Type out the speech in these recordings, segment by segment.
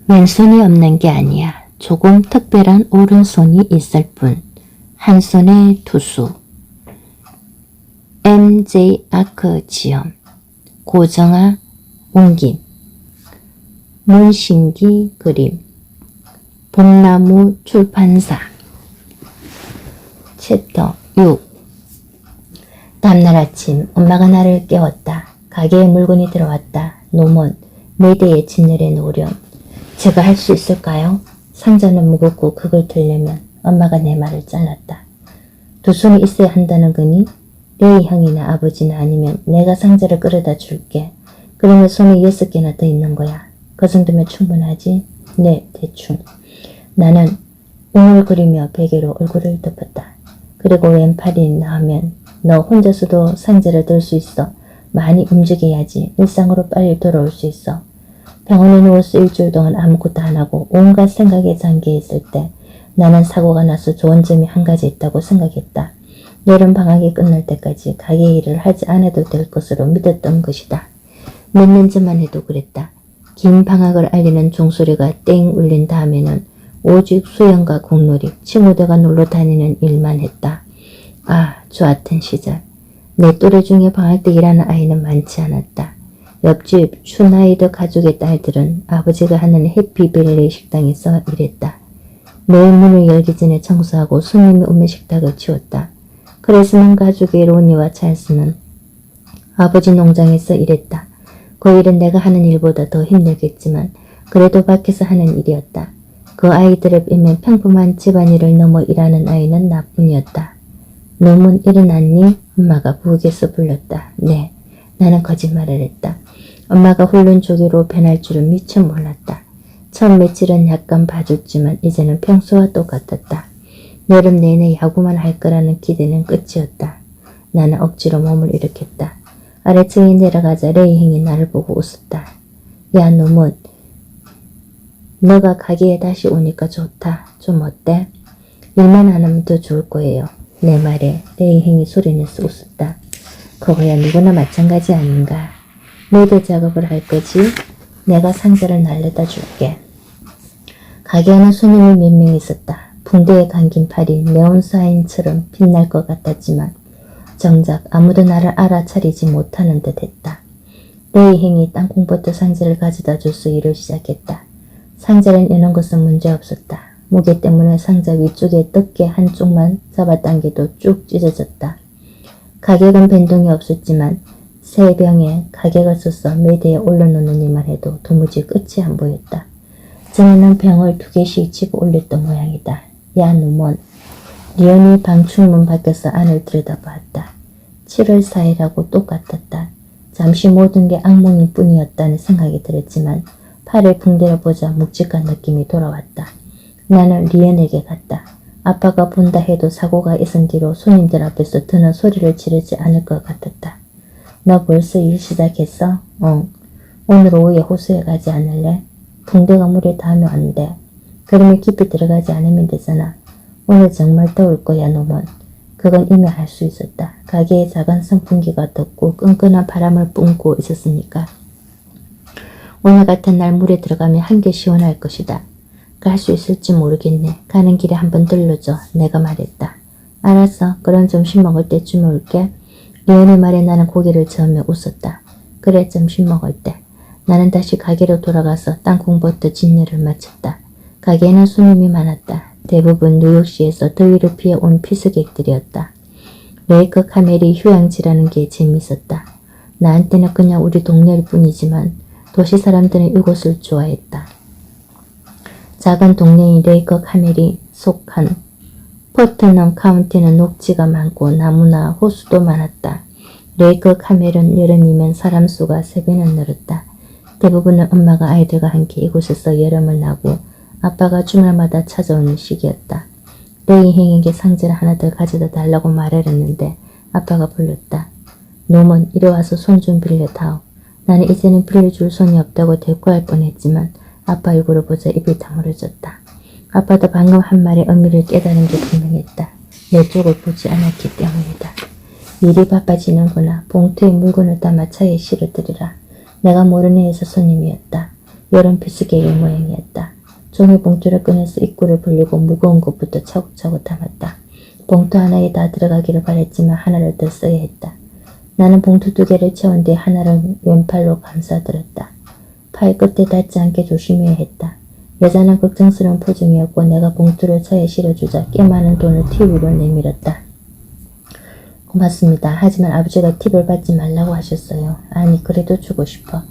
왼손이 없는 게 아니야. 조금 특별한 오른손이 있을 뿐. 한 손에 투수. MJ 아크 지엄. 고정아 옮김. 문신기 그림. 봄나무 출판사. 챕터 6. 다음날 아침 엄마가 나를 깨웠다. 가게에 물건이 들어왔다. 놈은 매대에 진열해 놓으렴. 제가 할 수 있을까요? 상자는 무겁고 그걸 들려면 엄마가 내 말을 잘랐다. 두 손이 있어야 한다는 거니? 레이 형이나 아버지나 아니면 내가 상자를 끌어다 줄게. 그러면 손이 6개나 더 있는 거야. 그 정도면 충분하지? 네, 대충. 나는 웅얼거리며 베개로 얼굴을 덮었다. 그리고 왼팔이 나오면 너 혼자서도 상자를 들 수 있어. 많이 움직여야지 일상으로 빨리 돌아올 수 있어. 병원에 누워서 일주일 동안 아무것도 안 하고 온갖 생각에 잠겨 있을 때 나는 사고가 나서 좋은 점이 한 가지 있다고 생각했다. 여름 방학이 끝날 때까지 가게 일을 하지 않아도 될 것으로 믿었던 것이다. 몇 년 전만 해도 그랬다. 긴 방학을 알리는 종소리가 땡 울린 다음에는 오직 수영과 공놀이, 친구들과 놀러 다니는 일만 했다. 아, 좋았던 시절. 내 또래 중에 방학 때 일하는 아이는 많지 않았다. 옆집 슈나이더 가족의 딸들은 아버지가 하는 해피밸리 식당에서 일했다. 매일 문을 열기 전에 청소하고 손님이 오면 식탁을 치웠다. 크리스만 가족의 로니와 찰스는 아버지 농장에서 일했다. 그 일은 내가 하는 일보다 더 힘들겠지만 그래도 밖에서 하는 일이었다. 그 아이들에 비하면 평범한 집안일을 넘어 일하는 아이는 나뿐이었다. 놈은 일어났니? 엄마가 부엌에서 불렀다. 네, 나는 거짓말을 했다. 엄마가 훌른 조기로 변할 줄은 미처 몰랐다. 처음 며칠은 약간 봐줬지만 이제는 평소와 똑같았다. 여름 내내 야구만 할 거라는 기대는 끝이었다. 나는 억지로 몸을 일으켰다. 아래층에 내려가자 레이 형이 나를 보고 웃었다. 야, 놈은 너가 가게에 다시 오니까 좋다. 좀 어때? 일만 안 하면 더 좋을 거예요. 내 말에 레이 형이 소리내서 웃었다. 그거야 누구나 마찬가지 아닌가. 매대 작업을 할 거지? 내가 상자를 날려다 줄게. 가게에는 손님이 몇 명 있었다. 붕대에 감긴 팔이 네온사인처럼 빛날 것 같았지만 정작 아무도 나를 알아차리지 못하는 듯 했다. 레이 형이 땅콩버터 상자를 가져다 줘서 일을 시작했다. 상자를 여는 것은 문제없었다. 무게 때문에 상자 위쪽에 덮개 한쪽만 잡아당겨도 쭉 찢어졌다. 가격은 변동이 없었지만 새 병에 가격을 써서 매대에 올려놓느니만 해도 도무지 끝이 안 보였다. 전에는 병을 2개씩 집어 올렸던 모양이다. 야, 놈은. 리언이 방충문 밖에서 안을 들여다보았다. 7월 4일하고 똑같았다. 잠시 모든 게 악몽일 뿐이었다는 생각이 들었지만 팔의 붕대를 보자 묵직한 느낌이 돌아왔다. 나는 리언에게 갔다. 아빠가 본다 해도 사고가 있은 뒤로 손님들 앞에서 드는 소리를 지르지 않을 것 같았다. 너 벌써 일 시작했어? 응. 오늘 오후에 호수에 가지 않을래? 붕대가 물에 닿으면 안 돼. 그러면 깊이 들어가지 않으면 되잖아. 오늘 정말 더울 거야, 놈은. 그건 이미 알 수 있었다. 가게에 작은 선풍기가 떴고 끈끈한 바람을 뿜고 있었으니까. 오늘 같은 날 물에 들어가면 한결 시원할 것이다. 갈 수 있을지 모르겠네. 가는 길에 한번 들러줘. 내가 말했다. 알았어. 그럼 점심 먹을 때쯤 올게. 리언의 말에 나는 고개를 저으며 웃었다. 그래, 점심 먹을 때. 나는 다시 가게로 돌아가서 땅콩버터 진열을 마쳤다. 가게에는 손님이 많았다. 대부분 뉴욕시에서 더위를 피해 온 피서객들이었다. 레이크 카멜이 휴양지라는 게 재밌었다. 나한테는 그냥 우리 동네일 뿐이지만 도시 사람들은 이곳을 좋아했다. 작은 동네인 레이크 카멜이 속한 퍼트넘 카운티는 녹지가 많고 나무나 호수도 많았다. 레이크 카멜은 여름이면 사람 수가 3배는 늘었다. 대부분은 엄마가 아이들과 함께 이곳에서 여름을 나고 아빠가 주말마다 찾아오는 시기였다. 레이 형에게 상자를 하나 더 가져다 달라고 말을 했는데 아빠가 불렀다. 놈은 이리 와서 손 좀 빌려다오. 나는 이제는 빌려줄 손이 없다고 대꾸할 뻔했지만 아빠 얼굴을 보자 입이 다물어졌다. 아빠도 방금 한 말의 의미를 깨달은 게 분명했다. 내 쪽을 보지 않았기 때문이다. 일이 바빠지는구나. 봉투에 물건을 담아 차에 실어드리라. 내가 모르는 애에서 손님이었다. 여름 비수개일 모양이었다. 종이 봉투를 꺼내서 입구를 벌리고 무거운 것부터 차곡차곡 담았다. 봉투 하나에 다 들어가기를 바랬지만 하나를 더 써야 했다. 나는 봉투 2개를 채운 뒤 하나를 왼팔로 감싸들었다. 팔 끝에 닿지 않게 조심해야 했다. 여자는 걱정스러운 표정이었고 내가 봉투를 차에 실어주자 꽤 많은 돈을 팁으로 내밀었다. 고맙습니다. 하지만 아버지가 팁을 받지 말라고 하셨어요. 아니 그래도 주고 싶어.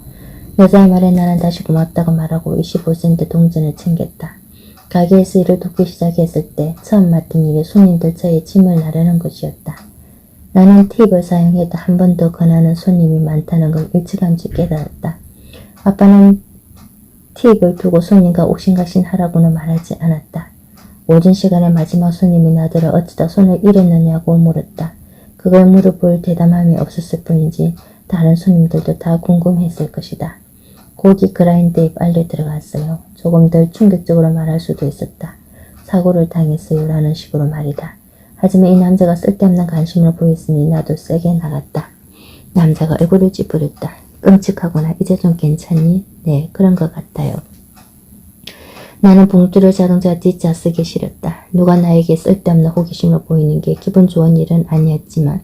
여자의 말에 나는 다시 고맙다고 말하고 25센트 동전을 챙겼다. 가게에서 일을 돕기 시작했을 때 처음 맡은 일이 손님들 차에 짐을 나르는 것이었다. 나는 팁을 사용해도 한 번 더 권하는 손님이 많다는 걸 일찌감치 깨달았다. 아빠는 팁을 두고 손님과 옥신각신 하라고는 말하지 않았다. 오전 시간에 마지막 손님이 나더러 어쩌다 손을 잃었느냐고 물었다. 그걸 물어볼 대담함이 없었을 뿐이지 다른 손님들도 다 궁금했을 것이다. 고기 그라인더에 빨려 들어갔어요. 조금 덜 충격적으로 말할 수도 있었다. 사고를 당했어요 라는 식으로 말이다. 하지만 이 남자가 쓸데없는 관심을 보였으니 나도 세게 나갔다. 남자가 얼굴을 찌푸렸다. 끔찍하구나. 이제 좀 괜찮니? 네, 그런 것 같아요. 나는 봉투를 자동차 뒷좌석에 실었다. 누가 나에게 쓸데없는 호기심을 보이는 게 기분 좋은 일은 아니었지만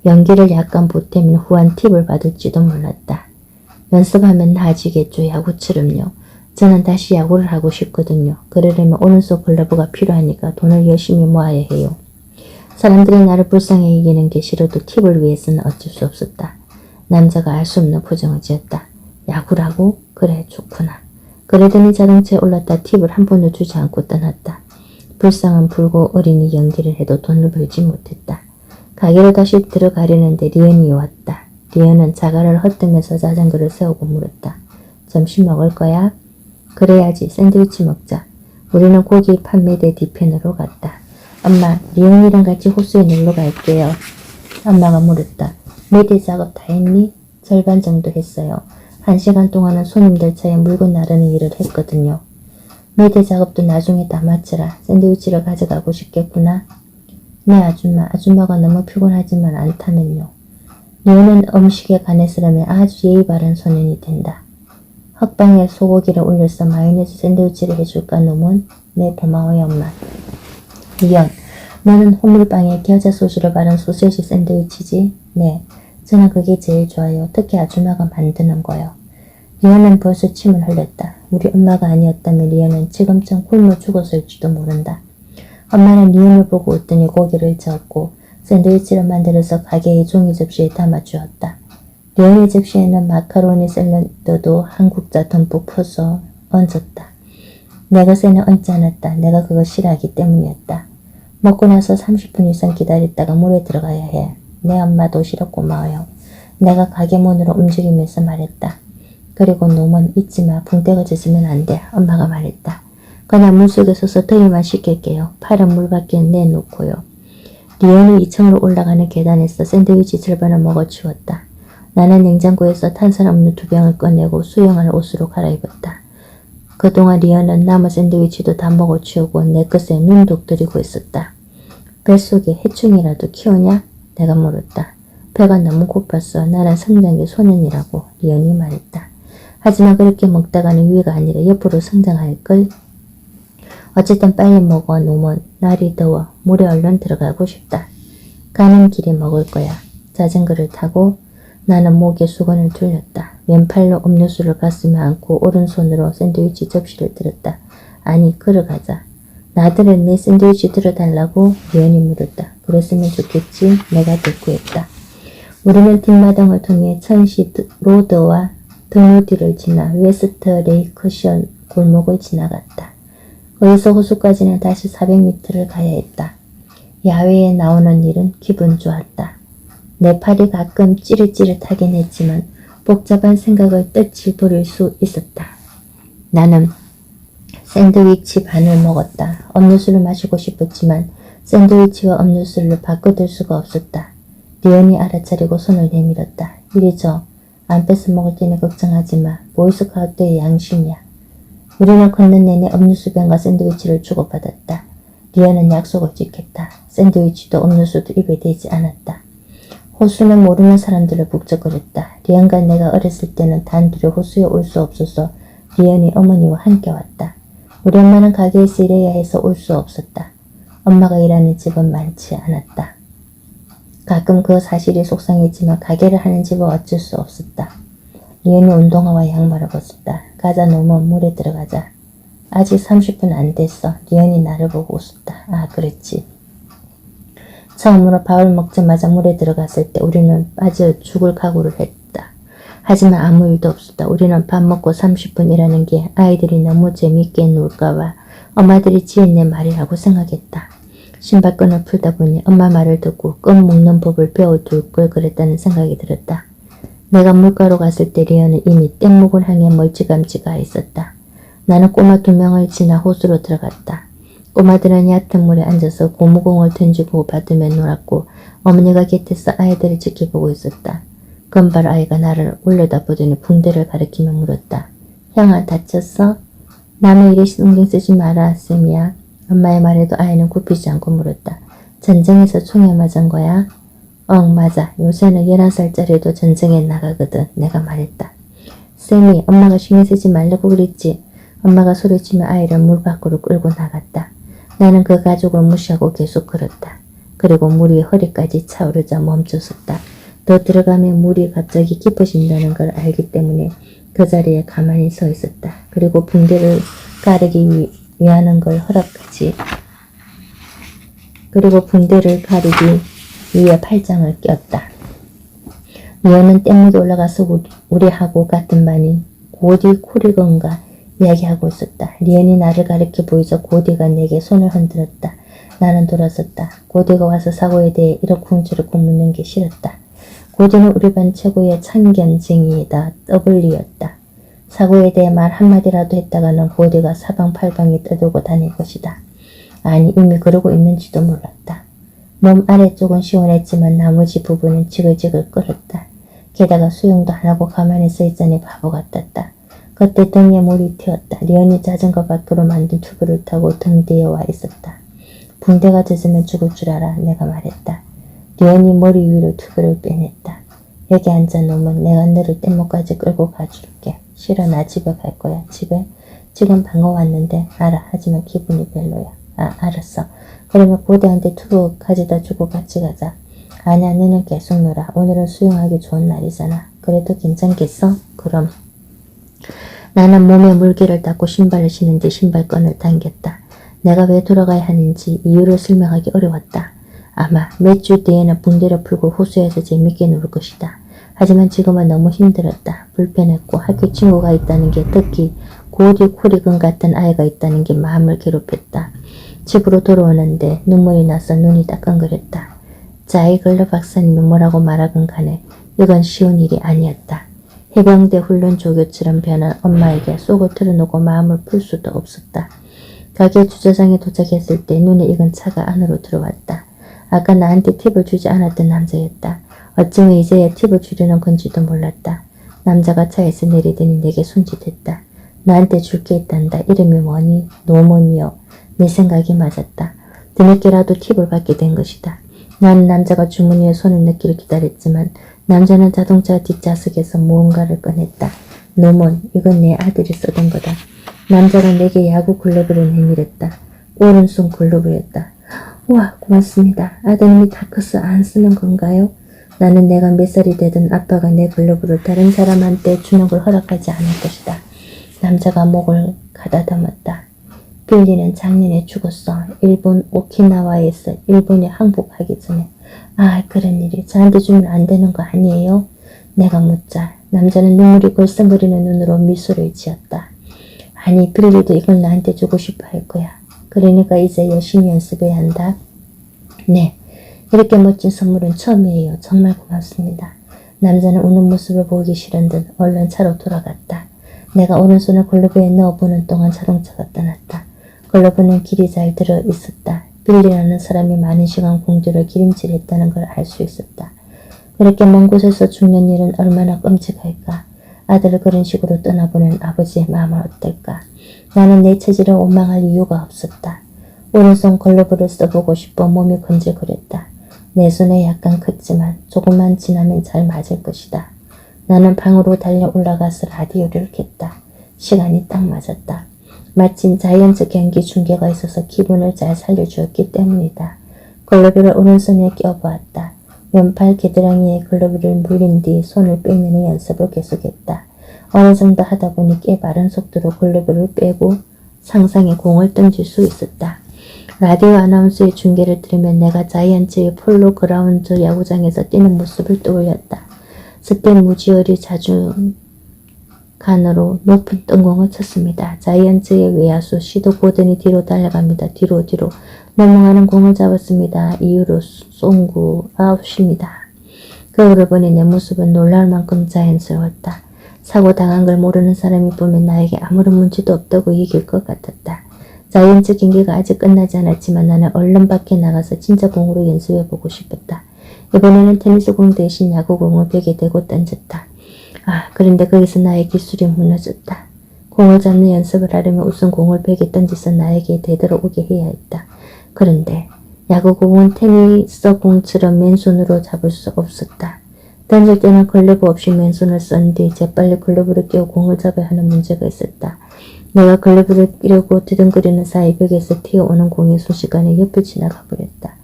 연기를 약간 보태면 후한 팁을 받을지도 몰랐다. 연습하면 나아지겠죠. 야구처럼요. 저는 다시 야구를 하고 싶거든요. 그러려면 오른손 글러브가 필요하니까 돈을 열심히 모아야 해요. 사람들이 나를 불쌍히 여기는 게 싫어도 팁을 위해서는 어쩔 수 없었다. 남자가 알 수 없는 표정을 지었다. 야구라고? 그래 좋구나. 그러더니 자동차에 올랐다 팁을 한 푼도 주지 않고 떠났다. 불쌍한 불고 어린이 연기를 해도 돈을 벌지 못했다. 가게로 다시 들어가려는데 리언이 왔다. 리언은 자갈을 헛뜨면서 자전거를 세우고 물었다. 점심 먹을 거야? 그래야지. 샌드위치 먹자. 우리는 고기 판매대 뒤편으로 갔다. 엄마, 리언이랑 같이 호수에 놀러 갈게요. 엄마가 물었다. 매대 작업 다 했니? 절반 정도 했어요. 1시간 동안은 손님들 차에 물건 나르는 일을 했거든요. 매대 작업도 나중에 다 마쳐라. 샌드위치를 가져가고 싶겠구나. 네 아줌마. 아줌마가 너무 피곤하지만 않다면요. 리언은 음식에 관해서라면 아주 예의 바른 소년이 된다. 헛방에 소고기를 올려서 마요네즈 샌드위치를 해줄까 놈은? 네 고마워요 엄마. 리언, 너는 호밀빵에 겨자 소스를 바른 소세지 샌드위치지? 네, 저는 그게 제일 좋아요. 특히 아줌마가 만드는 거요. 리언은 벌써 침을 흘렸다. 우리 엄마가 아니었다면 리언은 지금쯤 굶어 죽었을지도 모른다. 엄마는 리언을 보고 웃더니 고기를 저었고 샌드위치를 만들어서 가게의 종이 접시에 담아주었다. 리언의 접시에는 마카로니 샐러드도 한국자 듬뿍 퍼서 얹었다. 내 것에는 얹지 않았다. 내가 그걸 싫어하기 때문이었다. 먹고 나서 30분 이상 기다렸다가 물에 들어가야 해. 내 엄마 도시락 고마워요. 내가 가게 문으로 움직이면서 말했다. 그리고 놈은 잊지마. 붕대가 젖으면 안 돼. 엄마가 말했다. 그냥 물속에 서서 더위만 식힐게요. 팔은 물 밖에 내놓고요. 리언이 2층으로 올라가는 계단에서 샌드위치 절반을 먹어치웠다. 나는 냉장고에서 탄산음료 2병을 꺼내고 수영할 옷으로 갈아입었다. 그동안 리언은 남은 샌드위치도 다 먹어치우고 내 것에 눈독 들이고 있었다. 뱃속에 해충이라도 키우냐? 내가 물었다. 배가 너무 고팠어. 나는 성장기 소년이라고 리언이 말했다. 하지만 그렇게 먹다가는 위가 아니라 옆으로 성장할걸? 어쨌든 빨리 먹어 놈은. 날이 더워. 물에 얼른 들어가고 싶다. 가는 길에 먹을 거야. 자전거를 타고 나는 목에 수건을 둘렸다. 왼팔로 음료수를 가슴에 안고 오른손으로 샌드위치 접시를 들었다. 아니 걸어가자. 나들은 내 샌드위치 들어달라고 리언이 물었다. 그랬으면 좋겠지. 내가 대꾸했다. 우리는 뒷마당을 통해 천시 로드와 드누디를 지나 웨스트 레이크션 골목을 지나갔다. 거기서 호수까지는 다시 400m를 가야 했다. 야외에 나오는 일은 기분 좋았다. 내 팔이 가끔 찌릿찌릿하긴 했지만 복잡한 생각을 뜻이 부릴 수 있었다. 나는 샌드위치 반을 먹었다. 음료수를 마시고 싶었지만 샌드위치와 음료수를 바꿔둘 수가 없었다. 리언이 알아차리고 손을 내밀었다. 이리 줘. 안 뺏어 먹을 테니 걱정하지 마. 보이스카우트의 양심이야. 우리는 걷는 내내 음료수병과 샌드위치를 주고받았다. 리언은 약속을 지켰다. 샌드위치도 음료수도 입에 대지 않았다. 호수는 모르는 사람들을 북적거렸다. 리언과 내가 어렸을 때는 단둘이 호수에 올 수 없어서 리언이 어머니와 함께 왔다. 우리 엄마는 가게에서 일해야 해서 올 수 없었다. 엄마가 일하는 집은 많지 않았다. 가끔 그 사실이 속상했지만 가게를 하는 집은 어쩔 수 없었다. 리언이 운동화와 양말을 벗었다. 가자 놈은 물에 들어가자. 아직 30분 안 됐어. 리언이 나를 보고 웃었다. 아, 그랬지. 처음으로 밥을 먹자마자 물에 들어갔을 때 우리는 빠져 죽을 각오를 했다. 하지만 아무 일도 없었다. 우리는 밥 먹고 30분 일하는 게 아이들이 너무 재밌게 놀까봐 엄마들이 지어낸 말이라고 생각했다. 신발끈을 풀다 보니 엄마 말을 듣고 끈 묶는 법을 배워둘 걸 그랬다는 생각이 들었다. 내가 물가로 갔을 때 리언은 이미 뗏목을 향해 멀찌감치 가 있었다. 나는 꼬마 2명을 지나 호수로 들어갔다. 꼬마들은 얕은 물에 앉아서 고무공을 던지고 받으며 놀았고 어머니가 곁에서 아이들을 지켜보고 있었다. 금발 아이가 나를 올려다보더니 붕대를 가리키며 물었다. 형아, 다쳤어? 남의 일에 신경 쓰지 마라, 쌤이야. 엄마의 말에도 아이는 굽히지 않고 물었다. 전쟁에서 총에 맞은 거야? 응, 맞아. 요새는 11살짜리도 전쟁에 나가거든. 내가 말했다. 쌤이 엄마가 신경 쓰지 말라고 그랬지. 엄마가 소리치며 아이를 물 밖으로 끌고 나갔다. 나는 그 가족을 무시하고 계속 걸었다. 그리고 물이 허리까지 차오르자 멈췄었다. 더 들어가면 물이 갑자기 깊어진다는 걸 알기 때문에 그 자리에 가만히 서 있었다. 그리고 붕대를 가르기 위하는 걸 허락하지. 그리고 붕대를 가리기 위해 팔짱을 꼈다. 리언은 뗏목에 올라가서 우리하고 같은 반인 고디 코리건가 이야기하고 있었다. 리언이 나를 가리켜 보이자 고디가 내게 손을 흔들었다. 나는 돌아섰다. 고디가 와서 사고에 대해 이러쿵저러쿵 묻는 게 싫었다. 고디는 우리 반 최고의 참견쟁이이다. 떠블리였다. 사고에 대해 말 한마디라도 했다가는 고디가 사방팔방에 떠들고 다닐 것이다. 아니, 이미 그러고 있는지도 몰랐다. 몸 아래쪽은 시원했지만 나머지 부분은 지글지글 끓었다. 게다가 수영도 안 하고 가만히 서 있자니 바보 같았다. 그때 등에 물이 튀었다. 리언이 자전거 밖으로 만든 튜브를 타고 등 뒤에 와 있었다. 붕대가 젖으면 죽을 줄 알아. 내가 말했다. 리언이 머리 위로 튜브를 빼냈다. 여기 앉아 놈은 내가 너를 뗏목까지 끌고 가줄게. 싫어, 나 집에 갈 거야. 집에? 지금 방금 왔는데. 알아. 하지만 기분이 별로야. 아, 알았어. 그러면 고대한테 튜브 가져다 주고 같이 가자. 아니야, 너는 계속 놀아. 오늘은 수영하기 좋은 날이잖아. 그래도 괜찮겠어? 그럼. 나는 몸에 물기를 닦고 신발을 신은 뒤 신발끈을 당겼다. 내가 왜 돌아가야 하는지 이유를 설명하기 어려웠다. 아마 몇 주 뒤에는 붕대를 풀고 호수에서 재밌게 놀 것이다. 하지만 지금은 너무 힘들었다. 불편했고 학교 친구가 있다는 게, 특히 고디 코리건 같은 아이가 있다는 게 마음을 괴롭혔다. 집으로 돌아오는데 눈물이 나서 눈이 따끔거렸다. 자이글러 박사님이 뭐라고 말하건 간에 이건 쉬운 일이 아니었다. 해병대 훈련 조교처럼 변한 엄마에게 속을 털어놓고 마음을 풀 수도 없었다. 가게 주차장에 도착했을 때 눈에 익은 차가 안으로 들어왔다. 아까 나한테 팁을 주지 않았던 남자였다. 어쩌면 이제야 팁을 주려는 건지도 몰랐다. 남자가 차에서 내리더니 내게 손짓했다. 나한테 줄 게 있단다. 이름이 뭐니? 노먼이요. 내 생각이 맞았다. 뒤늦게라도 팁을 받게 된 것이다. 나는 남자가 주머니에 손을 넣기를 기다렸지만 남자는 자동차 뒷좌석에서 무언가를 꺼냈다. 노먼, 이건 내 아들이 쓰던 거다. 남자가 내게 야구 글러브를 내밀었다. 오른손 글러브였다. 우와, 고맙습니다. 아드님이 다크스 안 쓰는 건가요? 나는 내가 몇 살이 되든 아빠가 내 글러브를 다른 사람한테 주는 걸 허락하지 않을 것이다. 남자가 목을 가다듬었다. 빌리는 작년에 죽었어. 일본 오키나와에서 일본에 항복하기 전에. 아, 그런 일이 저한테 주면 안 되는 거 아니에요? 내가 묻자 남자는 눈물이 글썽거리는 눈으로 미소를 지었다. 아니, 빌리도 이걸 나한테 주고 싶어 할 거야. 그러니까 이제 열심히 연습해야 한다. 네, 이렇게 멋진 선물은 처음이에요. 정말 고맙습니다. 남자는 우는 모습을 보기 싫은 듯 얼른 차로 돌아갔다. 내가 오른손을 글러브에 넣어보는 동안 자동차가 떠났다. 글러브는 길이 잘 들어 있었다. 빌리라는 사람이 많은 시간 공주를 기름칠했다는 걸 알 수 있었다. 그렇게 먼 곳에서 죽는 일은 얼마나 끔찍할까. 아들을 그런 식으로 떠나보낸 아버지의 마음은 어떨까. 나는 내 처지를 원망할 이유가 없었다. 오른손 글러브를 써보고 싶어 몸이 건질거렸다. 내 손에 약간 컸지만 조금만 지나면 잘 맞을 것이다. 나는 방으로 달려 올라가서 라디오를 켰다. 시간이 딱 맞았다. 마침 자이언츠 경기 중계가 있어서 기분을 잘 살려주었기 때문이다. 글러브를 오른손에 껴보았다. 왼팔 겨드랑이에 글러브를 물린 뒤 손을 빼내는 연습을 계속했다. 어느 정도 하다 보니 꽤 빠른 속도로 글러브를 빼고 상상의 공을 던질 수 있었다. 라디오 아나운서의 중계를 들으면 내가 자이언츠의 폴로 그라운드 야구장에서 뛰는 모습을 떠올렸다. 스탠 무지얼이 자중간으로 높은 뜬공을 쳤습니다. 자이언츠의 외야수 시도 고든이 뒤로 달려갑니다. 뒤로 넘어가는 공을 잡았습니다. 이후로 송구 아웃입니다. 그거를 보니 내 모습은 놀랄 만큼 자연스러웠다. 사고 당한 걸 모르는 사람이 보면 나에게 아무런 문제도 없다고 얘기할 것 같았다. 자이언츠 경기가 아직 끝나지 않았지만 나는 얼른 밖에 나가서 진짜 공으로 연습해보고 싶었다. 이번에는 테니스 공 대신 야구공을 벽에 대고 던졌다. 그런데 거기서 나의 기술이 무너졌다. 공을 잡는 연습을 하려면 우선 공을 벽에 던져서 나에게 되돌아오게 해야 했다. 그런데 야구공은 테니스 공처럼 맨손으로 잡을 수 없었다. 던질 때는 글러브 없이 맨손을 쓴 뒤 재빨리 글러브를 끼워 공을 잡아야 하는 문제가 있었다. 내가 글러브를 끼려고 뒤둥거리는 사이 벽에서 튀어오는 공이 순식간에 옆을 지나가 버렸다.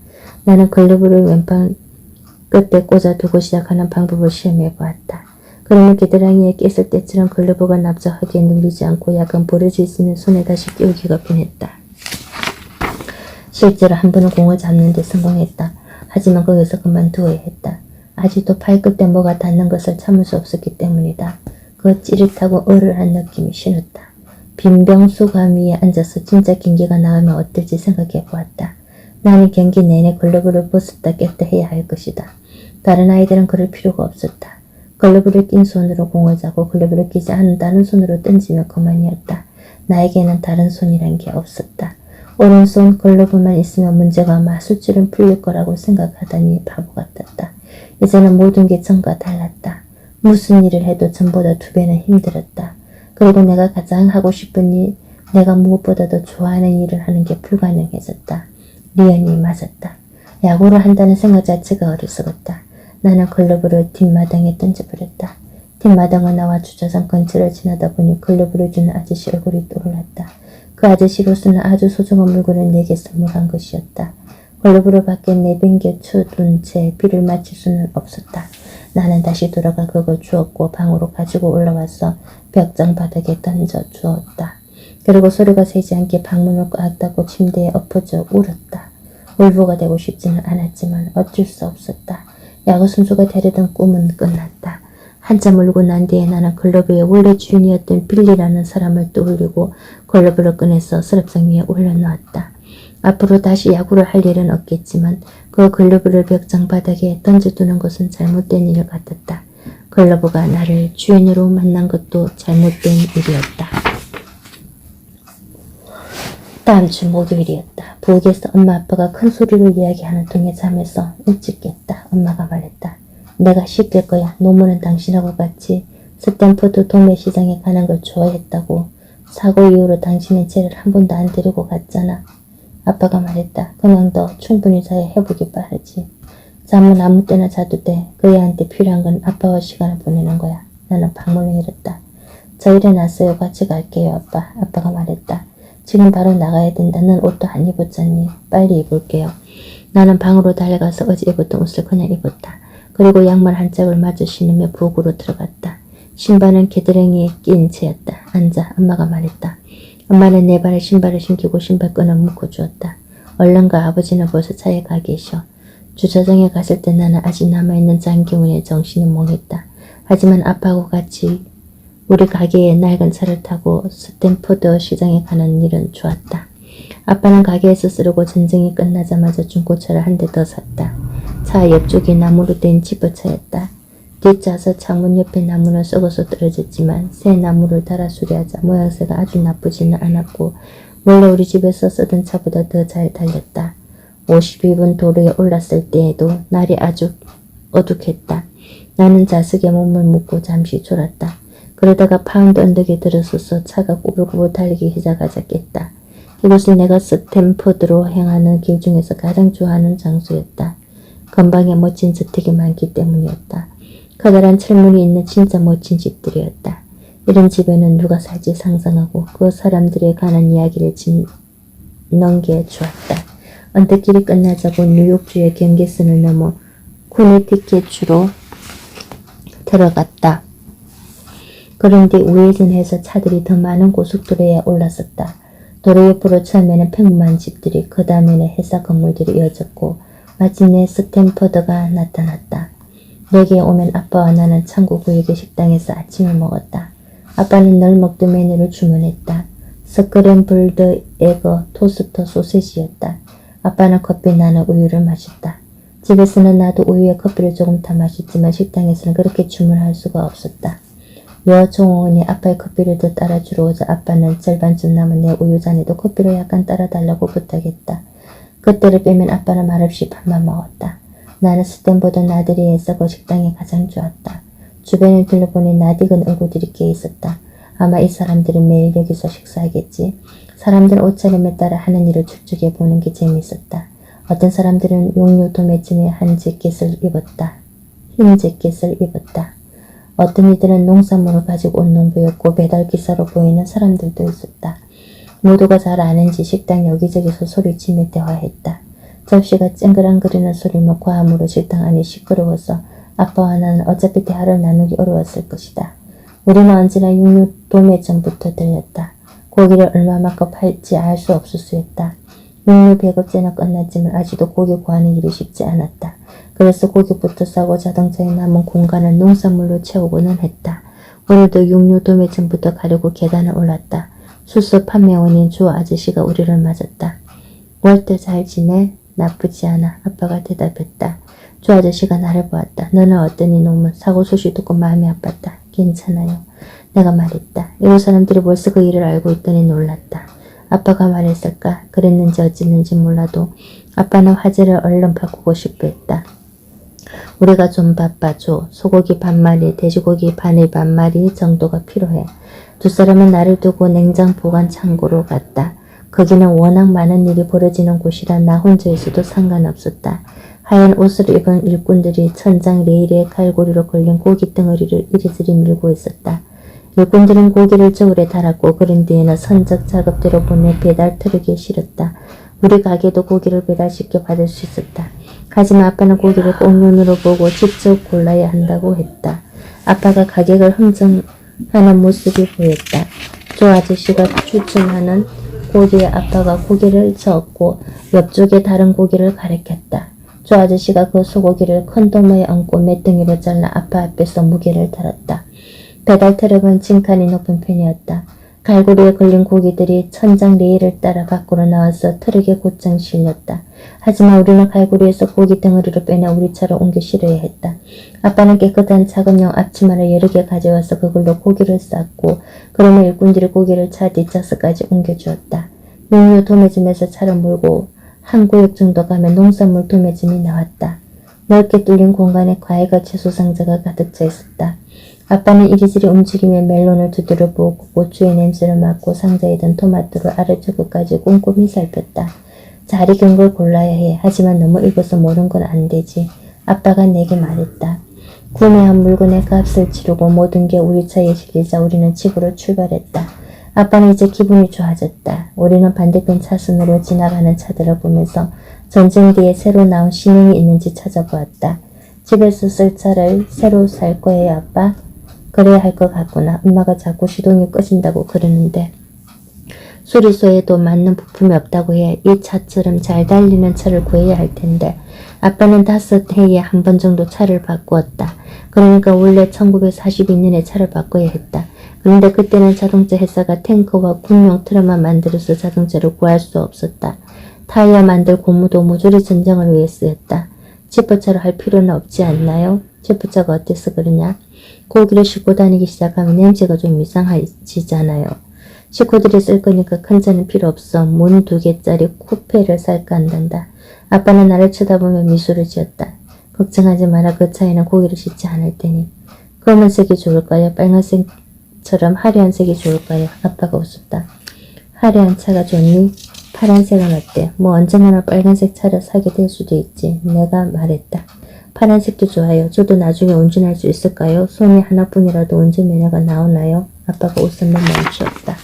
나는 글러브를 왼팔 끝에 꽂아두고 시작하는 방법을 시험해 보았다. 그러면 겨드랑이에 꼈을 때처럼 글러브가 납작하게 눌리지 않고 약간 버려져 있으면 손에 다시 끼우기가 편했다. 실제로 한 번은 공을 잡는 데 성공했다. 하지만 거기서 그만두어야 했다. 아직도 팔 끝에 뭐가 닿는 것을 참을 수 없었기 때문이다. 그 찌릿하고 얼얼한 느낌이 싫었다. 빈병수감 위에 앉아서 진짜 경기가 나오면 어떨지 생각해 보았다. 나는 경기 내내 글러브를 벗었다 꼈다 해야 할 것이다. 다른 아이들은 그럴 필요가 없었다. 글러브를 낀 손으로 공을 잡고 글러브를 끼지 않은 다른 손으로 던지면 그만이었다. 나에게는 다른 손이란 게 없었다. 오른손 글러브만 있으면 문제가 마술처럼 풀릴 거라고 생각하다니 바보 같았다. 이제는 모든 게 전과 달랐다. 무슨 일을 해도 전보다 2배는 힘들었다. 그리고 내가 가장 하고 싶은 일, 내가 무엇보다도 좋아하는 일을 하는 게 불가능해졌다. 리언이 맞았다. 야구를 한다는 생각 자체가 어리석었다. 나는 글러브를 뒷마당에 던져버렸다. 뒷마당을 나와 주차장 근처를 지나다 보니 글러브를 주는 아저씨 얼굴이 떠올랐다. 그 아저씨로서는 아주 소중한 물건을 내게 선물한 것이었다. 글러브를 밖에 내팽겨 쳐둔 채 비를 맞출 수는 없었다. 나는 다시 돌아가 그걸 주었고 방으로 가지고 올라와서 벽장 바닥에 던져 주었다. 그리고 소리가 새지 않게 방문을 꽉 닫고 침대에 엎어져 울었다. 울보가 되고 싶지는 않았지만 어쩔 수 없었다. 야구 선수가 되려던 꿈은 끝났다. 한참 울고 난 뒤에 나는 글러브의 원래 주인이었던 빌리라는 사람을 떠올리고 글러브를 꺼내서 서랍장 위에 올려놓았다. 앞으로 다시 야구를 할 일은 없겠지만 그 글러브를 벽장 바닥에 던져두는 것은 잘못된 일 같았다. 글러브가 나를 주인으로 만난 것도 잘못된 일이었다. 다음 주 목요일이었다. 부엌에서 엄마 아빠가 큰 소리로 이야기하는 통에 잠에서 일찍 깼다. 엄마가 말했다. 내가 씻길 거야. 노모는 당신하고 같이 스탠퍼드 도매시장에 가는 걸 좋아했다고. 사고 이후로 당신은 쟤를 한 번도 안 데리고 갔잖아. 아빠가 말했다. 그냥 너 충분히 자야 회복이 빠르지. 잠은 아무 때나 자도 돼. 그 애한테 필요한 건 아빠와 시간을 보내는 거야. 나는 방문을 열었다. 저 일어났어요. 같이 갈게요 아빠. 아빠가 말했다. 지금 바로 나가야 된다. 넌 옷도 안 입었잖니. 빨리 입을게요. 나는 방으로 달려가서 어제 입었던 옷을 그냥 입었다. 그리고 양말 한 짝을 마저 신으며 부엌으로 들어갔다. 신발은 겨드랑이에 낀 채였다. 앉아. 엄마가 말했다. 엄마는 내 발에 신발을 신기고 신발끈을 묶어주었다. 얼른 가. 아버지는 벌써 차에 가 계셔. 주차장에 갔을 때 나는 아직 남아있는 장기운에 정신이 몽했다. 하지만 아빠하고 같이 우리 가게에 낡은 차를 타고 스탠퍼드 시장에 가는 일은 좋았다. 아빠는 가게에서 쓰려고 전쟁이 끝나자마자 중고차를 한 대 더 샀다. 차 옆쪽이 나무로 된 지퍼차였다. 뒷좌석 창문 옆에 나무는 썩어서 떨어졌지만 새 나무를 달아 수리하자 모양새가 아주 나쁘지는 않았고 원래 우리 집에서 쓰던 차보다 더 잘 달렸다. 52분 도로에 올랐을 때에도 날이 아주 어둑했다. 나는 좌석에 몸을 묻고 잠시 졸았다. 그러다가 파운드 언덕에 들어서서 차가 꼬불꼬불 달리기 시작하자 깼다. 이곳은 내가 스탠퍼드로 향하는 길 중에서 가장 좋아하는 장소였다. 건방에 멋진 저택이 많기 때문이었다. 커다란 철문이 있는 진짜 멋진 집들이었다. 이런 집에는 누가 살지 상상하고 그 사람들에 관한 이야기를 넘겨주었다. 언덕길이 끝나자고 뉴욕주의 경계선을 넘어 코네티켓주로 들어갔다. 그런데 우회전해서 차들이 더 많은 고속도로에 올랐었다. 도로 옆으로 처음에는 평범한 집들이, 그 다음에는 회사 건물들이 이어졌고 마침내 스탠퍼드가 나타났다. 내게 오면 아빠와 나는 창고 구역의 식당에서 아침을 먹었다. 아빠는 늘 먹던 메뉴를 주문했다. 스크램블드 에그 토스트 소세지였다. 아빠는 커피, 나는 우유를 마셨다. 집에서는 나도 우유에 커피를 조금 타 마셨지만 식당에서는 그렇게 주문할 수가 없었다. 여종원이 아빠의 커피를 더 따라주러 오자 아빠는 절반쯤 남은 내 우유잔에도 커피를 약간 따라달라고 부탁했다. 그때를 빼면 아빠는 말없이 밥만 먹었다. 나는 스탠보드 나들이에서 그 식당이 가장 좋았다. 주변을 둘러보니 낯익은 얼굴들이 꽤 있었다. 아마 이 사람들은 매일 여기서 식사하겠지. 사람들은 옷차림에 따라 하는 일을 축축해 보는 게 재미있었다. 어떤 사람들은 용료 도매쯤에 흰 재킷을 입었다. 어떤 이들은 농산물을 가지고 온 농부였고 배달기사로 보이는 사람들도 있었다. 모두가 잘 아는지 식당 여기저기서 소리치며 대화했다. 접시가 쨍그랑거리는 소리며 과음으로 식당 안이 시끄러워서 아빠와 나는 어차피 대화를 나누기 어려웠을 것이다. 우리는 언제나 육류 도매점부터 들렸다. 고기를 얼마만큼 팔지 알 수 없을 수였다. 육류 배급제는 끝났지만 아직도 고기 구하는 일이 쉽지 않았다. 그래서 고기부터 싸고 자동차에 남은 공간을 농산물로 채우고는 했다. 오늘도 육류 도매점부터 가려고 계단을 올랐다. 수소 판매원인 조 아저씨가 우리를 맞았다. 월터 잘 지내? 나쁘지 않아. 아빠가 대답했다. 조 아저씨가 나를 보았다. 너는 어떠니 놈은? 사고 소식 듣고 마음이 아팠다. 괜찮아요. 내가 말했다. 이웃 사람들이 벌써 그 일을 알고 있더니 놀랐다. 아빠가 말했을까? 그랬는지 어쨌는지 몰라도 아빠는 화제를 얼른 바꾸고 싶어 했다. 우리가 좀 바빠줘. 소고기 반마리, 돼지고기 반마리 정도가 필요해. 두 사람은 나를 두고 냉장 보관 창고로 갔다. 거기는 워낙 많은 일이 벌어지는 곳이라 나 혼자 있어도 상관없었다. 하얀 옷을 입은 일꾼들이 천장 레일에 갈고리로 걸린 고기 덩어리를 이리저리 밀고 있었다. 일꾼들은 고기를 저울에 달았고 그런 뒤에는 선적 작업대로 보내 배달 트럭에 실었다. 우리 가게도 고기를 배달시켜 받을 수 있었다. 하지만 아빠는 고기를 꼭 눈으로 보고 직접 골라야 한다고 했다. 아빠가 가격을 흥정하는 모습이 보였다. 조 아저씨가 추천하는 고기에 아빠가 고기를 저었고 옆쪽에 다른 고기를 가리켰다. 조 아저씨가 그 소고기를 큰 도마에 얹고 맷덩이로 잘라 아빠 앞에서 무게를 달았다. 배달 트럭은 징칸이 높은 편이었다. 갈고리에 걸린 고기들이 천장 레일을 따라 밖으로 나와서 트럭에 곧장 실렸다. 하지만 우리는 갈고리에서 고기 덩어리를 빼내 우리 차로 옮겨 실어야 했다. 아빠는 깨끗한 작은용 앞치마를 여러 개 가져와서 그걸로 고기를 쌌고 그러면 일꾼들이 고기를 차 뒷좌석까지 옮겨주었다. 육류 도매점에서 차를 몰고 한 구역 정도 가면 농산물 도매점이 나왔다. 넓게 뚫린 공간에 과일과 채소 상자가 가득 차 있었다. 아빠는 이리저리 움직이며 멜론을 두드려 보고 고추의 냄새를 맡고 상자에 든 토마토를 아래쪽까지 꼼꼼히 살폈다. 잘 익은 걸 골라야 해. 하지만 너무 익어서 모른 건 안 되지. 아빠가 내게 말했다. 구매한 물건의 값을 치르고 모든 게 우리 차에 실리자 우리는 집으로 출발했다. 아빠는 이제 기분이 좋아졌다. 우리는 반대편 차선으로 지나가는 차들을 보면서 전쟁 뒤에 새로 나온 신형이 있는지 찾아보았다. 집에서 쓸 차를 새로 살 거예요, 아빠? 그래야 할 것 같구나. 엄마가 자꾸 시동이 꺼진다고 그러는데 수리소에도 맞는 부품이 없다고 해. 이 차처럼 잘 달리는 차를 구해야 할 텐데. 아빠는 5해에 한 번 정도 차를 바꾸었다. 그러니까 원래 1942년에 차를 바꿔야 했다. 그런데 그때는 자동차 회사가 탱크와 군용 트럭만 만들어서 자동차를 구할 수 없었다. 타이어 만들 고무도 모조리 전쟁을 위해 쓰였다. 지퍼차로 할 필요는 없지 않나요? 지퍼차가 어때서 그러냐? 고기를 싣고 다니기 시작하면 냄새가 좀 이상해지잖아요. 식구들이 쓸 거니까 큰 차는 필요 없어. 문 2개짜리 쿠페를 살까 한단다. 아빠는 나를 쳐다보며 미소를 지었다. 걱정하지 마라. 그 차에는 고기를 싣지 않을 테니. 검은색이 좋을까요? 빨간색처럼 화려한 색이 좋을까요? 아빠가 웃었다. 화려한 차가 좋니? 파란색은 어때? 뭐 언젠가는 빨간색 차를 사게 될 수도 있지. 내가 말했다. 파란색도 좋아요. 저도 나중에 운전할 수 있을까요? 손이 하나뿐이라도 운전면허가 나오나요? 아빠가 웃음을 멈추었다.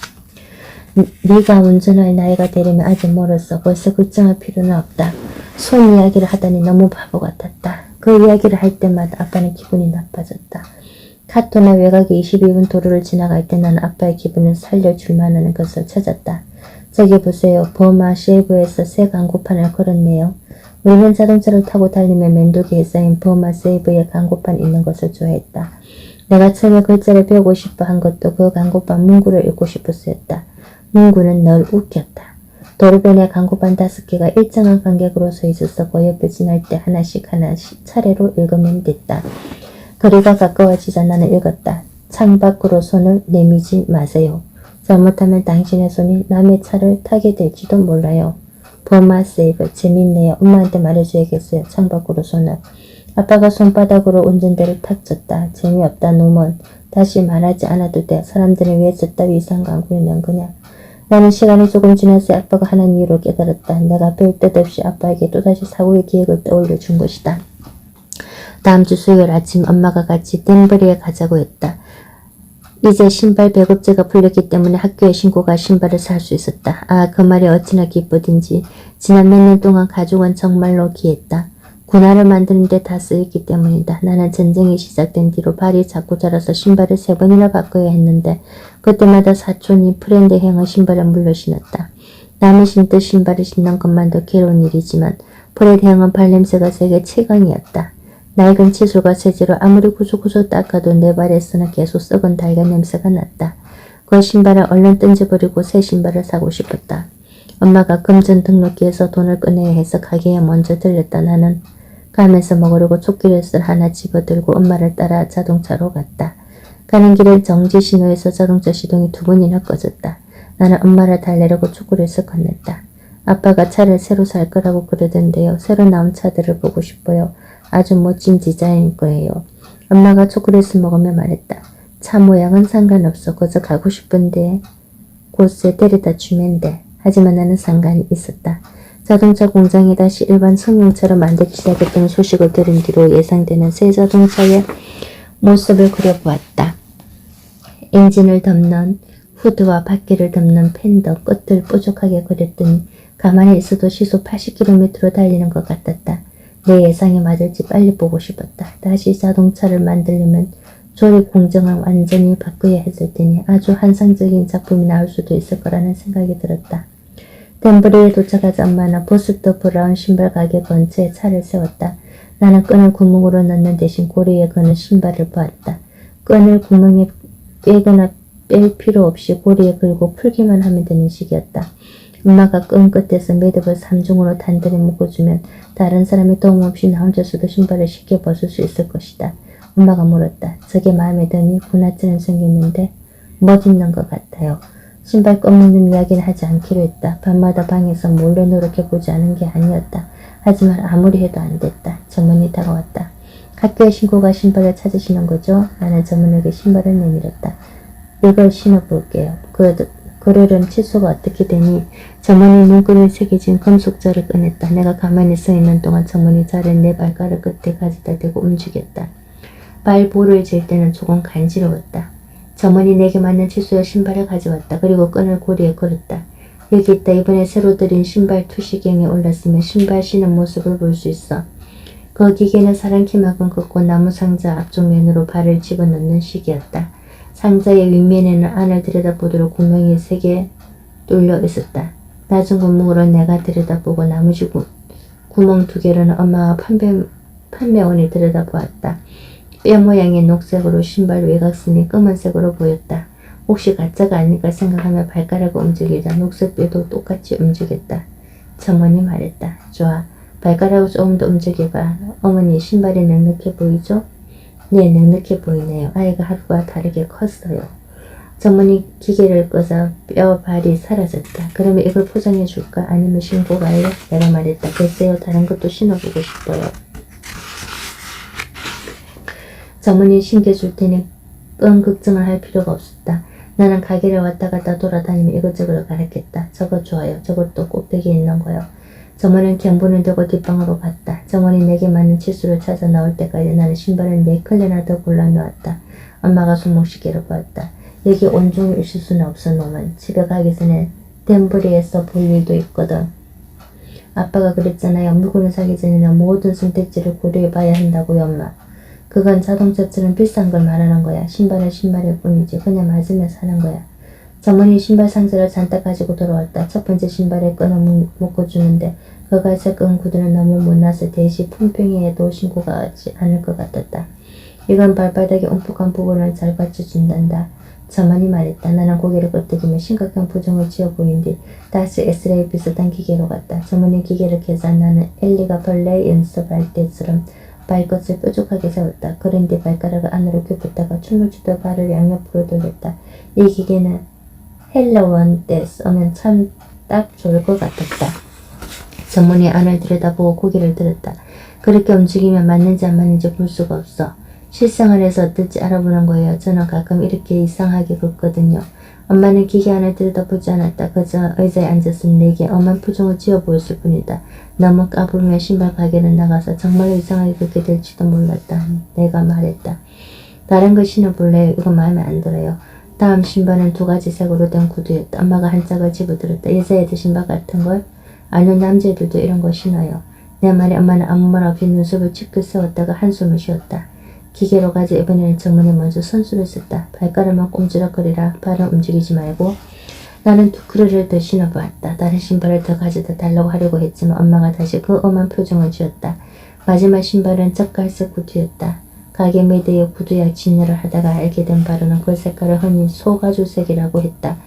네가 운전할 나이가 되려면 아직 멀었어. 벌써 걱정할 필요는 없다. 손 이야기를 하다니 너무 바보 같았다. 그 이야기를 할 때마다 아빠는 기분이 나빠졌다. 카토나 외곽의 22분 도로를 지나갈 때 나는 아빠의 기분을 살려줄 만한 것을 찾았다. 저기 보세요. 버마 쉐이브에서 새 광고판을 걸었네요. 우리는 자동차를 타고 달리며 면도기에 쌓인 버마 세이브의 광고판 있는 것을 좋아했다. 내가 처음에 글자를 배우고 싶어 한 것도 그 광고판 문구를 읽고 싶어서였다. 문구는 늘 웃겼다. 도로변에 광고판 5개가 일정한 간격으로 서 있어서 그 옆을 지날 때 하나씩 차례로 읽으면 됐다. 거리가 가까워지자 나는 읽었다. 창밖으로 손을 내밀지 마세요. 잘못하면 당신의 손이 남의 차를 타게 될지도 몰라요. 버마 세이브 재밌네요. 엄마한테 말해줘야겠어요. 창밖으로 손을. 아빠가 손바닥으로 운전대를 탁 쳤다. 재미없다 노먼. 다시 말하지 않아도 돼. 사람들은 왜 저따위 이상한 광고를 낸 거냐. 나는 시간이 조금 지나서 아빠가 하는 이유를 깨달았다. 내가 별 뜻 없이 아빠에게 또다시 사고의 기획을 떠올려 준 것이다. 다음 주 수요일 아침 엄마가 같이 덴버리에 가자고 했다. 이제 신발 배급제가 풀렸기 때문에 학교에 신고가 신발을 살 수 있었다. 아, 그 말이 어찌나 기쁘든지. 지난 몇 년 동안 가족은 정말로 귀했다. 군화를 만드는 데 다 쓰였기 때문이다. 나는 전쟁이 시작된 뒤로 발이 자꾸 자라서 신발을 3번이나 바꿔야 했는데 그때마다 사촌이 프렌드 형의 신발을 물려 신었다. 남이 신듯 신발을 신는 것만도 괴로운 일이지만 프렌드 형은 발냄새가 세계 최강이었다. 낡은 칫솔과 세제로 아무리 구석구석 닦아도 내 발에서는 계속 썩은 달걀 냄새가 났다. 그 신발을 얼른 던져버리고 새 신발을 사고 싶었다. 엄마가 금전 등록기에서 돈을 꺼내야 해서 가게에 먼저 들렸다. 나는 가면서 먹으려고 초콜릿을 하나 집어들고 엄마를 따라 자동차로 갔다. 가는 길에 정지 신호에서 자동차 시동이 2번이나 꺼졌다. 나는 엄마를 달래려고 초콜릿을 건넸다. 아빠가 차를 새로 살 거라고 그러던데요. 새로 나온 차들을 보고 싶어요. 아주 멋진 디자인일 거예요. 엄마가 초콜릿을 먹으며 말했다. 차 모양은 상관없어. 그저 가고 싶은데 곳에 데려다 주면 돼. 하지만 나는 상관이 있었다. 자동차 공장이 다시 일반 승용차로 만들기 시작했다는 소식을 들은 뒤로 예상되는 새 자동차의 모습을 그려보았다. 엔진을 덮는 후드와 바퀴를 덮는 팬더 끝을 뾰족하게 그렸더니 가만히 있어도 시속 80km로 달리는 것 같았다. 내 예상이 맞을지 빨리 보고 싶었다. 다시 자동차를 만들려면 조립 공정을 완전히 바꿔야 했을 테니 아주 환상적인 작품이 나올 수도 있을 거라는 생각이 들었다. 덴버리에 도착하자 엄마는 보스터 브라운 신발 가게 근처에 차를 세웠다. 나는 끈을 구멍으로 넣는 대신 고리에 거는 신발을 보았다. 끈을 구멍에 빼거나 뺄 필요 없이 고리에 걸고 풀기만 하면 되는 식이었다. 엄마가 끈 끝에서 매듭을 3중으로 단단히 묶어주면 다른 사람의 도움 없이 나 혼자서도 신발을 쉽게 벗을 수 있을 것이다. 엄마가 물었다. 저게 마음에 드니? 군화처럼 생겼는데 멋있는 것 같아요. 신발 꺾는 이야기는 하지 않기로 했다. 밤마다 방에서 몰래 노력해보지 않은 게 아니었다. 하지만 아무리 해도 안 됐다. 전문이 다가왔다. 학교에 신고가 신발을 찾으시는 거죠? 나는 전문에게 신발을 내밀었다. 이걸 신어볼게요. 그러려면 칫솔가 어떻게 되니? 전문이 눈끈을 새겨진 금속자를 꺼냈다. 내가 가만히 서 있는 동안 전문이 자를 내 발가락 끝에 가져다 대고 움직였다. 발볼을 잴 때는 조금 간지러웠다. 점원이 내게 맞는 칫솔의 신발을 가져왔다. 그리고 끈을 고리에 걸었다. 여기 있다. 이번에 새로 들인 신발 투시경에 올랐으면 신발 신은 모습을 볼 수 있어. 그 기계는 사람 키만큼 걷고 나무 상자 앞쪽 면으로 발을 집어넣는 식이었다. 상자의 윗면에는 안을 들여다보도록 구멍이 3개 뚫려 있었다. 낮은 구멍으로 내가 들여다보고 나머지 구멍 2개로는 엄마와 판매원이 들여다보았다. 뼈 모양의 녹색으로 신발 외곽선이 검은색으로 보였다. 혹시 가짜가 아닐까 생각하며 발가락을 움직이자 녹색 뼈도 똑같이 움직였다. 점원이 말했다. 좋아. 발가락을 조금 더 움직여봐. 어머니 신발이 넉넉해 보이죠? 네, 넉넉해 보이네요. 아이가 하루가 다르게 컸어요. 점원이 기계를 끄자 뼈 발이 사라졌다. 그러면 이걸 포장해 줄까? 아니면 신고 갈래? 내가 말했다. 글쎄요. 다른 것도 신어보고 싶어요. 점원이 신겨줄 테니 끈 걱정을 할 필요가 없었다. 나는 가게를 왔다 갔다 돌아다니며 이것저것 가르쳤다. 저거 좋아요. 저것도 꼭대기에 있는 거요. 점원은 경보를 들고 뒷방으로 갔다. 점원이 내게 맞는 칫솔을 찾아 나올 때까지 나는 신발을 4켤레나 더 골라 놓았다. 엄마가 손목시계를 보았다. 여기 온종일 있을 수는 없어. 놈은 집에 가기 전에 덴버리에서 볼 일도 있거든. 아빠가 그랬잖아요. 물건을 사기 전에는 모든 선택지를 고려해봐야 한다고요, 엄마. 그건 자동차처럼 비싼 걸 말하는 거야. 신발은 신발일 뿐이지. 그냥 맞으면 사는 거야. 점원이 신발 상자를 잔뜩 가지고 돌아왔다. 첫 번째 신발에 끈을 묶어주는데 그 갈색 끈 구두는 너무 못나서 대시 품평이에도 신고가 하지 않을 것 같았다. 이건 발바닥에 움푹한 부분을 잘 받쳐준단다. 점원이 말했다. 나는 고개를 끄덕이며 심각한 표정을 지어 보인 뒤 다시 엑스레이 비슷한 기계로 갔다. 점원이 기계를 켜자 나는 엘리가 벌레 연습할 때처럼 발끝을 뾰족하게 세웠다. 그런 뒤 발가락을 안으로 굽혔다가 춤을 추다 발을 양옆으로 돌렸다. 이 기계는 헬로원 때 쓰면 참 딱 좋을 것 같았다. 전문이 안을 들여다보고 고개를 들었다. 그렇게 움직이면 맞는지 안 맞는지 볼 수가 없어. 실생활에서 어떨지 알아보는 거예요. 저는 가끔 이렇게 이상하게 걷거든요. 엄마는 기계 안을 들여다보지 않았다. 그저 의자에 앉았으니 내게 엄한 표정을 지어 보였을 뿐이다. 너무 까불며 신발 가게는 나가서 정말로 이상하게 걷게 될지도 몰랐다. 내가 말했다. 다른 거 신어볼래요? 이거 마음에 안 들어요. 다음 신발은 2가지 색으로 된 구두였다. 엄마가 한 짝을 집어들었다. 여자애들 신발 같은 걸? 아는 남자애들도 이런 거 신어요. 내 말에 엄마는 아무 말 없이 눈썹을 찌끄 세웠다가 한숨을 쉬었다. 기계로 가자. 이번에는 정문이 먼저 선수를 썼다. 발가락만 꼼지락거리라. 발은 움직이지 말고. 나는 2크루를 더 신어보았다. 다른 신발을 더 가져다 달라고 하려고 했지만 엄마가 다시 그 엄한 표정을 지었다. 마지막 신발은 젓갈색 구두였다. 가게 매대에 구두약 진열을 하다가 알게 된 바로는 그 색깔을 흔히 소가죽색이라고 했다.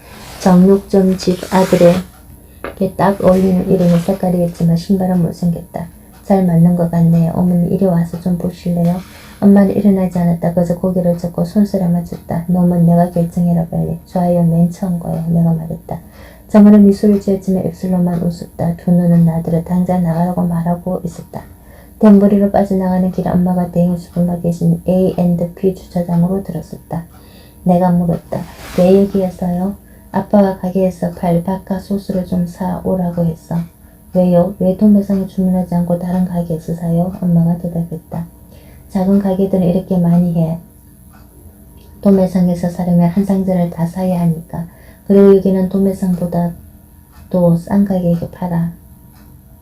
정육점 집 아들에게 딱 어울리는 이름의 색깔이겠지만 신발은 못생겼다. 잘 맞는 것 같네요. 어머니 이리 와서 좀 보실래요? 엄마는 일어나지 않았다. 그저 고개를 젓고 손수레 맞췄다. 놈은 내가 결정해라 빨리. 좋아요. 맨 처음 거예요. 내가 말했다. 정은은 미소를 지었지만 입술로만 웃었다. 두 눈은 나들어 당장 나가라고 말하고 있었다. 덴버리로 빠져나가는 길 엄마가 대형 슈퍼마켓인 A&P 주차장으로 들었었다. 내가 물었다. 왜 여기에서요? 아빠가 가게에서 팔 바카 소스를 좀 사오라고 했어. 왜요? 왜 도매상에 주문하지 않고 다른 가게에서 사요? 엄마가 대답했다. 작은 가게들은 이렇게 많이 해. 도매상에서 사려면 한 상자를 다 사야 하니까. 그리고 여기는 도매상보다 또 싼 가격에 팔아.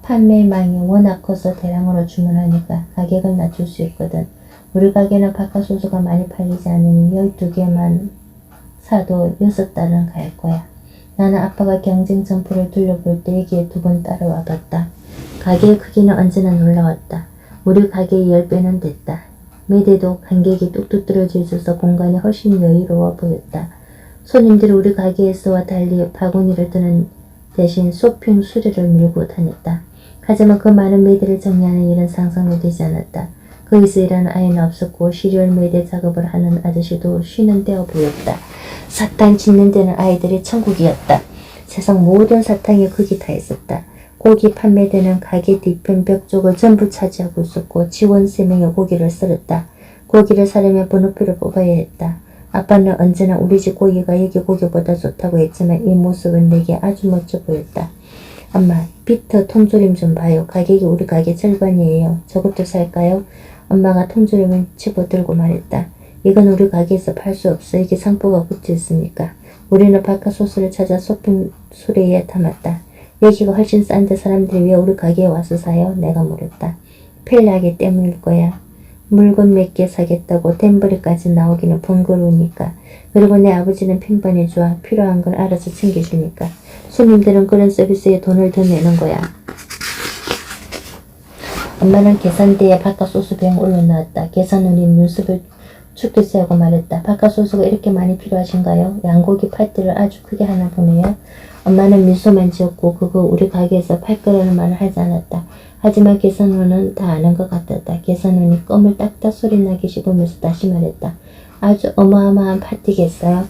판매망이 워낙 커서 대량으로 주문하니까 가격을 낮출 수 있거든. 우리 가게는 바카소스가 많이 팔리지 않으니 12개만 사도 6달은 갈 거야. 나는 아빠가 경쟁 점포를 둘러볼 때 여기에 2번 따라와 봤다. 가게의 크기는 언제나 놀라웠다. 우리 가게의 10배는 됐다. 매대도 간격이 뚝뚝 떨어져 있어서 공간이 훨씬 여유로워 보였다. 손님들이 우리 가게에서와 달리 바구니를 드는 대신 쇼핑 수레를 밀고 다녔다. 하지만 그 많은 매대를 정리하는 일은 상상도 되지 않았다. 거기서 일하는 아이는 없었고 시리얼 매대 작업을 하는 아저씨도 쉬는 데어 보였다. 사탕 짓는 데는 아이들이 천국이었다. 세상 모든 사탕이 거기 다 있었다. 고기 판매되는 가게 뒤편 벽 쪽을 전부 차지하고 있었고 직원 3명이 고기를 썰었다. 고기를 사려면 번호표를 뽑아야 했다. 아빠는 언제나 우리 집 고기가 여기 고기보다 좋다고 했지만 이 모습은 내게 아주 멋져 보였다. 엄마, 비터 통조림 좀 봐요. 가격이 우리 가게 절반이에요. 저것도 살까요? 엄마가 통조림을 집어들고 말했다. 이건 우리 가게에서 팔 수 없어. 이게 상표가 붙어 있으니까. 우리는 바카소스를 찾아 쇼핑 수레에 담았다. 여기가 훨씬 싼데 사람들이 왜 우리 가게에 와서 사요? 내가 물었다. 편리하기 때문일 거야. 물건 몇 개 사겠다고 덴버리까지 나오기는 번거로우니까. 그리고 내 아버지는 평판이 좋아. 필요한 걸 알아서 챙겨주니까. 손님들은 그런 서비스에 돈을 더 내는 거야. 엄마는 계산대에 바카소스 병 올려놓았다. 계산원이 눈썹을 축게 세우고 말했다. 바카소스가 이렇게 많이 필요하신가요? 양고기 팔티를 아주 크게 하나 보네요. 엄마는 미소만 지었고 그거 우리 가게에서 팔 거라는 말을 하지 않았다. 하지만 계산원은 다 아는 것 같았다. 계산원이 껌을 딱딱 소리나게 씹으면서 다시 말했다. 아주 어마어마한 파티겠어요.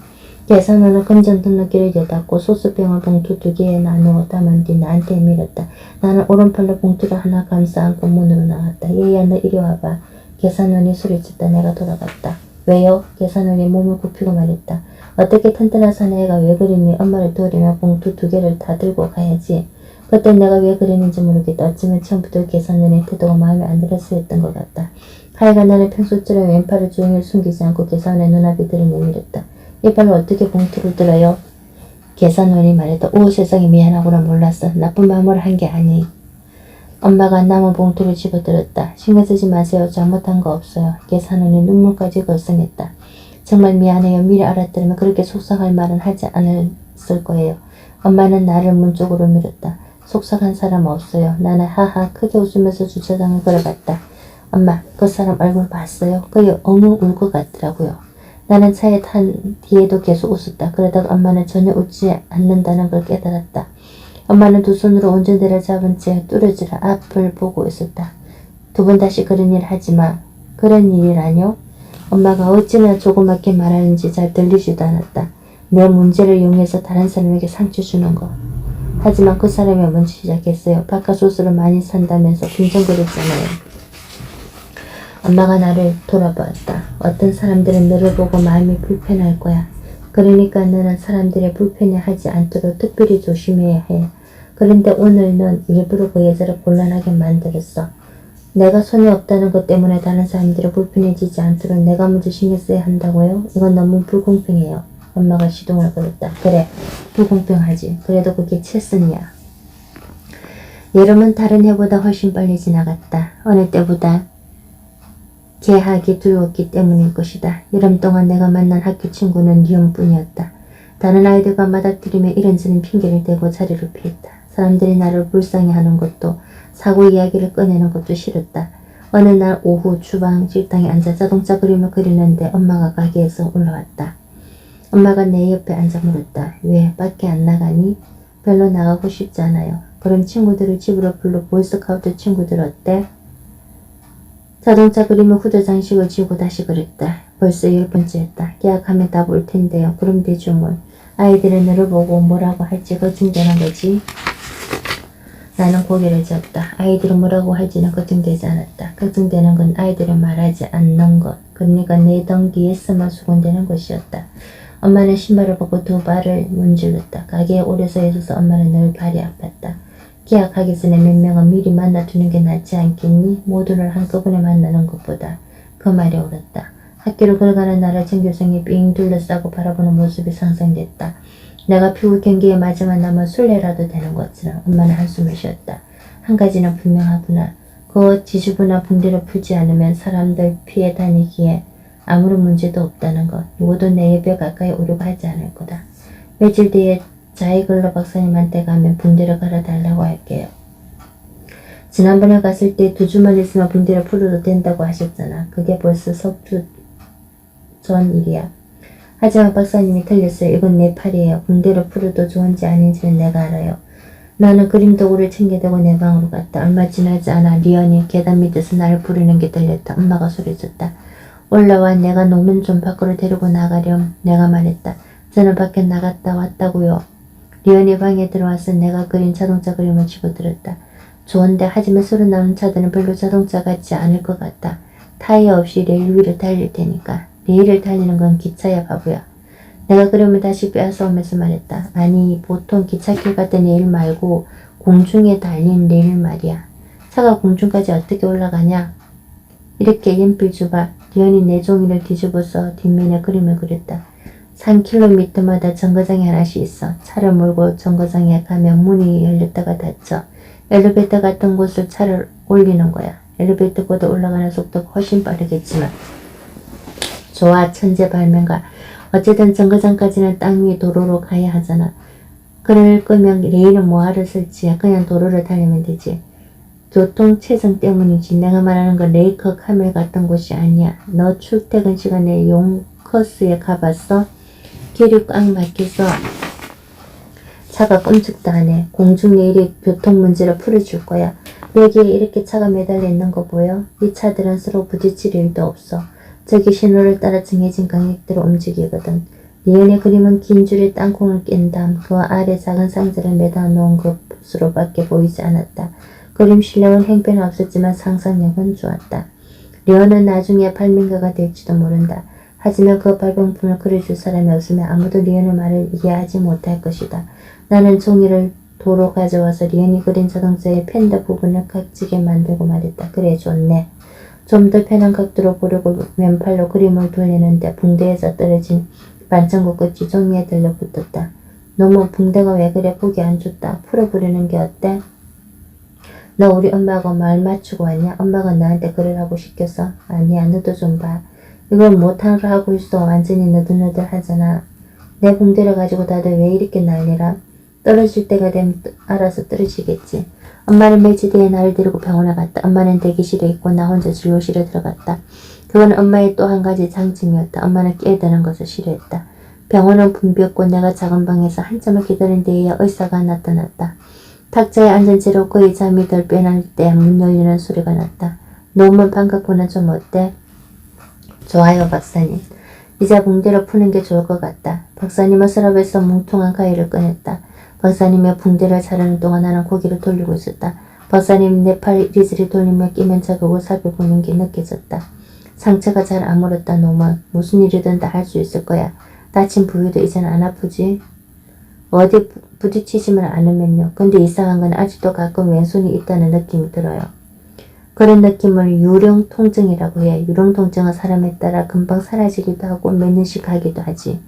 계산원은 금전 등록기를 여닫고 소스병을 봉투 2개에 나누어 담은 뒤 나한테 밀었다. 나는 오른팔로 봉투를 하나 감싸 안고 문으로 나갔다. 얘야 너 이리 와봐. 계산원이 소리쳤다. 내가 돌아갔다. 왜요? 계산원이 몸을 굽히고 말했다. 어떻게 튼튼한 사내가 왜 그러니? 엄마를 도우려면 봉투 2개를 다 들고 가야지. 그때 내가 왜 그랬는지 모르겠다. 어쩌면 처음부터 계산원의 태도가 마음에 안 들어서였던 것 같다. 하여간 나는 평소처럼 왼팔을 종일 숨기지 않고 계산원의 눈앞에 들이내밀었다. 이발로 어떻게 봉투를 들어요? 계산원이 말했다. 오 세상에 미안하구나 몰랐어. 나쁜 마음으로 한 게 아니. 엄마가 남은 봉투를 집어들었다. 신경 쓰지 마세요. 잘못한 거 없어요. 계산원이 눈물까지 걸성했다. 정말 미안해요. 미리 알았더라면 그렇게 속상할 말은 하지 않았을 거예요. 엄마는 나를 문 쪽으로 밀었다. 속상한 사람 없어요. 나는 하하 크게 웃으면서 주차장을 걸어갔다. 엄마 그 사람 얼굴 봤어요? 거의 엉엉 울 것 같더라고요. 나는 차에 탄 뒤에도 계속 웃었다. 그러다가 엄마는 전혀 웃지 않는다는 걸 깨달았다. 엄마는 두 손으로 운전대를 잡은 채 뚫어지라 앞을 보고 있었다. 두 번 다시 그런 일 하지마. 그런 일이라뇨? 엄마가 어찌나 조그맣게 말하는지 잘 들리지도 않았다. 내 문제를 이용해서 다른 사람에게 상처 주는 거. 하지만 그 사람이 먼저 시작했어요. 바카소스를 많이 산다면서 빈정거렸잖아요. 엄마가 나를 돌아보았다. 어떤 사람들은 너를 보고 마음이 불편할 거야. 그러니까 너는 사람들의 불편해하지 않도록 특별히 조심해야 해. 그런데 오늘 넌 일부러 그 여자를 곤란하게 만들었어. 내가 손이 없다는 것 때문에 다른 사람들이 불편해지지 않도록 내가 먼저 신경 써야 한다고요? 이건 너무 불공평해요. 엄마가 시동을 걸었다. 그래, 불공평하지. 그래도 그게 최선이야. 여름은 다른 해보다 훨씬 빨리 지나갔다. 어느 때보다 개하기 두려웠기 때문일 것이다. 여름 동안 내가 만난 학교 친구는 리온뿐이었다. 다른 아이들과 맞닥뜨리며 이런저런 핑계를 대고 자리를 피했다. 사람들이 나를 불쌍해하는 것도 사고 이야기를 꺼내는 것도 싫었다. 어느 날 오후 주방 식당에 앉아 자동차 그림을 그리는데 엄마가 가게에서 올라왔다. 엄마가 내 옆에 앉아 물었다. 왜 밖에 안 나가니? 별로 나가고 싶지 않아요. 그럼 친구들을 집으로 불러 보이스카우트 친구들 어때? 자동차 그림을 후드 장식을 쥐고 다시 그렸다. 벌써 10번째였다. 계약하면 다 볼 텐데요. 그럼 되죠 뭘. 아이들은 너를 보고 뭐라고 할지 걱정되는 거지. 나는 고개를 젓다. 아이들은 뭐라고 할지는 걱정되지 않았다. 걱정되는 건 아이들은 말하지 않는 것. 그러니까 내 덩기에서만 수군되는 것이었다. 엄마는 신발을 벗고 두 발을 문질렀다. 가게에 오래 서 있어서 엄마는 늘 발이 아팠다. 계약하기 전에 몇 명은 미리 만나두는 게 낫지 않겠니? 모두를 한꺼번에 만나는 것보다. 그 말이 옳았다. 학교를 걸어가는 나를 전교생이 삥 둘러싸고 바라보는 모습이 상상됐다. 내가 피부 경기에 맞으면 남은 술래라도 되는 것처럼. 엄마는 한숨을 쉬었다. 한 가지는 분명하구나. 그 지주부나 붕대를 풀지 않으면 사람들 피해 다니기에 아무런 문제도 없다는 것. 누구도 내 옆에 가까이 오려고 하지 않을 거다. 며칠 뒤에 자이글러 박사님한테 가면 붕대를 갈아달라고 할게요. 지난번에 갔을 때 2주만 있으면 붕대를 풀어도 된다고 하셨잖아. 그게 벌써 석 주 전 일이야. 하지만 박사님이 틀렸어요. 이건 내 팔이에요. 붕대를 풀어도 좋은지 아닌지는 내가 알아요. 나는 그림 도구를 챙겨대고 내 방으로 갔다. 얼마 지나지 않아 리언이 계단 밑에서 나를 부르는 게 들렸다. 엄마가 소리쳤다. 올라와. 내가 놈은 좀 밖으로 데리고 나가렴. 내가 말했다. 저는 밖에 나갔다 왔다고요. 리언이 방에 들어와서 내가 그린 자동차 그림을 집어들었다. 좋은데 하지만 소리 나는 차들은 별로 자동차 같지 않을 것 같다. 타이어 없이 레일 위를 달릴 테니까. 레일을 달리는 건 기차야 바보야. 내가 그림을 다시 빼앗아오면서 말했다. 아니 보통 기찻길 같은 레일 말고 공중에 달린 레일 말이야. 차가 공중까지 어떻게 올라가냐? 이렇게 연필 줘봐. 리언이 내 종이를 뒤집어서 뒷면에 그림을 그렸다. 3km마다 정거장이 하나씩 있어. 차를 몰고 정거장에 가면 문이 열렸다가 닫혀. 엘리베이터 같은 곳을 차를 올리는 거야. 엘리베이터보다 올라가는 속도가 훨씬 빠르겠지만. 좋아, 천재 발명가. 어쨌든 정거장까지는 땅 위 도로로 가야 하잖아. 그럴 거면 레일은 뭐하러 설치해. 그냥 도로를 달리면 되지. 교통체증 때문이지. 내가 말하는 건 레이커 카멜 같은 곳이 아니야. 너 출퇴근 시간에 용커스에 가봤어? 길이 꽉 막혀서 차가 꼼짝도 안 해. 공중 레일이 교통 문제를 풀어줄 거야. 여기에 이렇게 차가 매달려 있는 거 보여? 이 차들은 서로 부딪힐 일도 없어. 저기 신호를 따라 정해진 간격대로 움직이거든. 리언의 그림은 긴 줄에 땅콩을 낀 다음 그 아래 작은 상자를 매다 놓은 것으로밖에 보이지 않았다. 그림 실력은 형편없었지만 상상력은 좋았다. 리언은 나중에 발명가가 될지도 모른다. 하지만 그 발명품을 그려줄 사람이 없으면 아무도 리언의 말을 이해하지 못할 것이다. 나는 종이를 도로 가져와서 리언이 그린 자동차의 펜더 부분을 각지게 만들고 말했다. 그래, 좋네. 좀 더 편한 각도로 보려고 왼팔로 그림을 돌리는데 붕대에서 떨어진 반창고 끝이 종이에 들러붙었다. 너무 붕대가 왜 그래 보기 안 좋다. 풀어버리는 게 어때? 너 우리 엄마하고 말 맞추고 왔냐? 엄마가 나한테 그러라고 시켰어? 아니야, 너도 좀 봐. 이걸 못하라 하고 있어. 완전히 너덜너덜하잖아. 내 붕대를 가지고 다들 왜 이렇게 난리라? 떨어질 때가 되면 알아서 떨어지겠지. 엄마는 며칠 뒤에 나를 데리고 병원에 갔다. 엄마는 대기실에 있고 나 혼자 진료실에 들어갔다. 그건 엄마의 또 한 가지 장점이었다. 엄마는 깨어드는 것을 싫어했다. 병원은 붐비었고 내가 작은 방에서 한참을 기다린 뒤에야 의사가 나타났다. 탁자에 앉은 채로 거의 잠이 덜 빼날 때 문 열리는 소리가 났다. 노먼 반갑구나. 좀 어때? 좋아요, 박사님. 이제 붕대를 푸는 게 좋을 것 같다. 박사님은 서랍에서 뭉퉁한 가위를 꺼냈다. 박사님의 붕대를 자르는 동안 나는 고개를 돌리고 있었다. 박사님 내 팔 리즈리 돌리며 끼면 자국을 살펴보는 게 느껴졌다. 상처가 잘 아물었다. 노먼. 무슨 일이든 다 할 수 있을 거야. 다친 부위도 이젠 안 아프지? 어디 부딪히지만 않으면요. 근데 이상한 건 아직도 가끔 왼손이 있다는 느낌이 들어요. 그런 느낌을 유령통증이라고 해. 유령통증은 사람에 따라 금방 사라지기도 하고 몇 년씩 가기도 하지.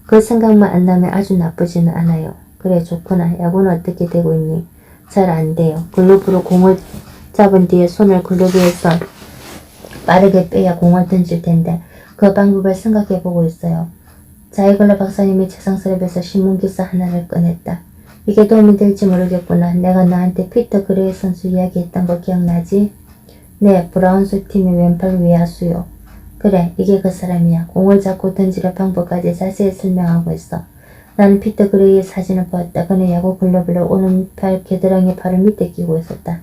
그 생각만 안 나면 아주 나쁘지는 않아요. 그래, 좋구나. 야구는 어떻게 되고 있니? 잘 안 돼요. 글러브로 공을 잡은 뒤에 손을 글러브에서 빠르게 빼야 공을 던질 텐데 그 방법을 생각해보고 있어요. 자이글러 박사님이 책상서랍에서 신문기사 하나를 꺼냈다. 이게 도움이 될지 모르겠구나. 내가 너한테 피터 그레이 선수 이야기했던 거 기억나지? 네, 브라운스 팀의 왼팔 외야수요. 그래, 이게 그 사람이야. 공을 잡고 던지는 방법까지 자세히 설명하고 있어. 나는 피터 그레이의 사진을 보았다. 그는 야구 글러브를 오른팔 겨드랑이 팔을 밑에 끼고 있었다.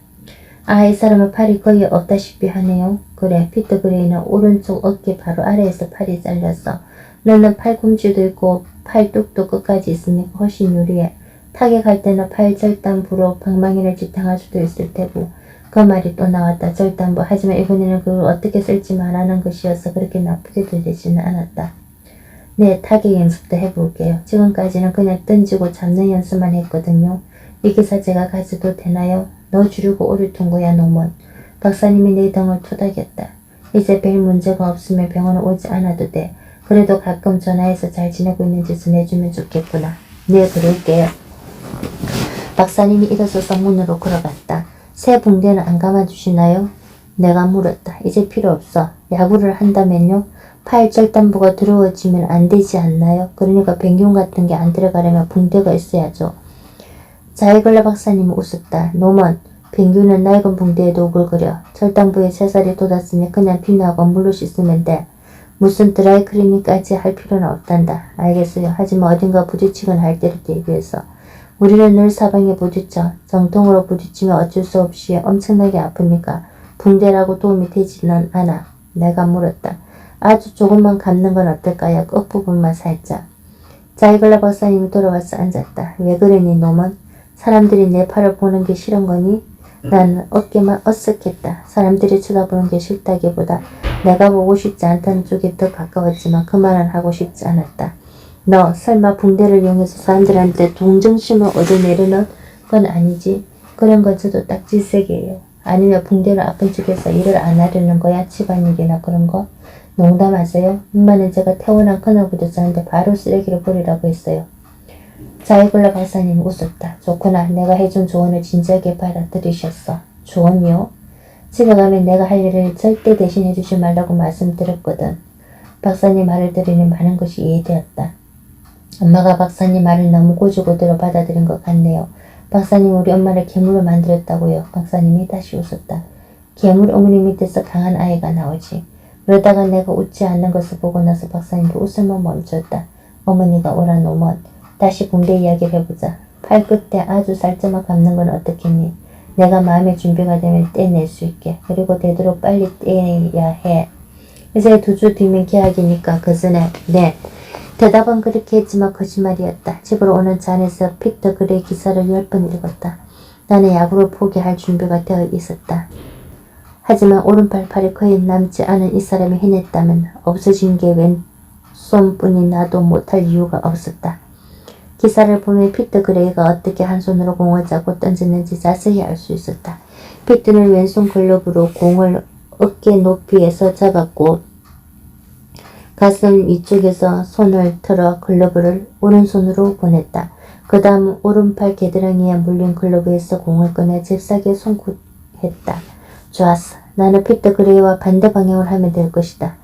아, 이 사람은 팔이 거의 없다시피 하네요. 그래, 피터 그레이는 오른쪽 어깨 바로 아래에서 팔이 잘렸어. 너는 팔꿈치도 있고 팔뚝도 끝까지 있으니까 훨씬 유리해. 타격할 때는 팔 절단부로 방망이를 지탱할 수도 있을 테고. 그 말이 또 나왔다. 절단부. 하지만 이번에는 그걸 어떻게 쓸지 말하는 것이어서 그렇게 나쁘게 들리지는 않았다. 네, 타격 연습도 해볼게요. 지금까지는 그냥 던지고 잡는 연습만 했거든요. 이 기사 제가 가져도 되나요? 너 주려고 오류통거야, 노먼. 박사님이 내 등을 토닥였다. 이제 별 문제가 없으면 병원에 오지 않아도 돼. 그래도 가끔 전화해서 잘 지내고 있는지 전해주면 좋겠구나. 네, 그럴게요. 박사님이 일어서서 문으로 걸어갔다. 새 붕대는 안 감아주시나요? 내가 물었다. 이제 필요 없어. 야구를 한다면요? 팔 절단부가 더러워지면 안 되지 않나요? 그러니까 변경 같은 게 안 들어가려면 붕대가 있어야죠. 자이글러 박사님은 웃었다. 노먼, 변규는 낡은 붕대에도 오글거려. 절단부에 새살이 돋았으니 그냥 비누하고 물로 씻으면 돼. 무슨 드라이클리닝까지 할 필요는 없단다. 알겠어요. 하지만 어딘가 부딪히거나 할 때를 대비해서. 우리는 늘 사방에 부딪혀. 정통으로 부딪히면 어쩔 수 없이 엄청나게 아프니까 붕대라고 도움이 되지는 않아. 내가 물었다. 아주 조금만 감는 건 어떨까요? 끝부분만 살짝. 자이글러 박사님이 돌아와서 앉았다. 왜 그러니, 노먼? 사람들이 내 팔을 보는 게 싫은 거니? 난 어깨만 어쓱했다. 사람들이 쳐다보는 게 싫다기보다 내가 보고 싶지 않다는 쪽에 더 가까웠지만 그 말은 하고 싶지 않았다. 너 설마 붕대를 이용해서 사람들한테 동정심을 얻어내려는 건 아니지? 그런 건 저도 딱 질색이에요. 아니면 붕대를 아픈 쪽에서 일을 안 하려는 거야? 집안일이나 그런 거? 농담하세요? 엄마는 제가 태어난 그날부터 저한테 바로 쓰레기를 버리라고 했어요. 자이글러 박사님이 웃었다. 좋구나. 내가 해준 조언을 진지하게 받아들이셨어. 조언이요? 집에 가면 내가 할 일을 절대 대신해 주지 말라고 말씀드렸거든. 박사님 말을 들으니 많은 것이 이해되었다. 엄마가 박사님 말을 너무 고지고대로 받아들인 것 같네요. 박사님 우리 엄마를 괴물로 만들었다고요. 박사님이 다시 웃었다. 괴물 어머니 밑에서 강한 아이가 나오지. 그러다가 내가 웃지 않는 것을 보고 나서 박사님도 웃음을 멈췄다. 어머니가 오라 노먼. 다시 붕대 이야기를 해보자. 팔끝에 아주 살짝만 감는 건 어떻겠니? 내가 마음의 준비가 되면 떼낼 수 있게. 그리고 되도록 빨리 떼야 해. 이제 2주 뒤면 계약이니까 그 전에. 네. 대답은 그렇게 했지만 거짓말이었다. 집으로 오는 차 안에서 피터 그레이 기사를 10번 읽었다. 나는 야구를 포기할 준비가 되어 있었다. 하지만 오른팔 팔이 거의 남지 않은 이 사람이 해냈다면 없어진 게 왼손뿐이 나도 못할 이유가 없었다. 기사를 보면 피터 그레이가 어떻게 한 손으로 공을 잡고 던졌는지 자세히 알 수 있었다. 피터는 왼손 글러브로 공을 어깨 높이에서 잡았고 가슴 위쪽에서 손을 틀어 글러브를 오른손으로 보냈다. 그 다음 오른팔 겨드랑이에 물린 글러브에서 공을 꺼내 잽싸게 손굿했다. 좋았어. 나는 피터 그레이와 반대 방향을 하면 될 것이다.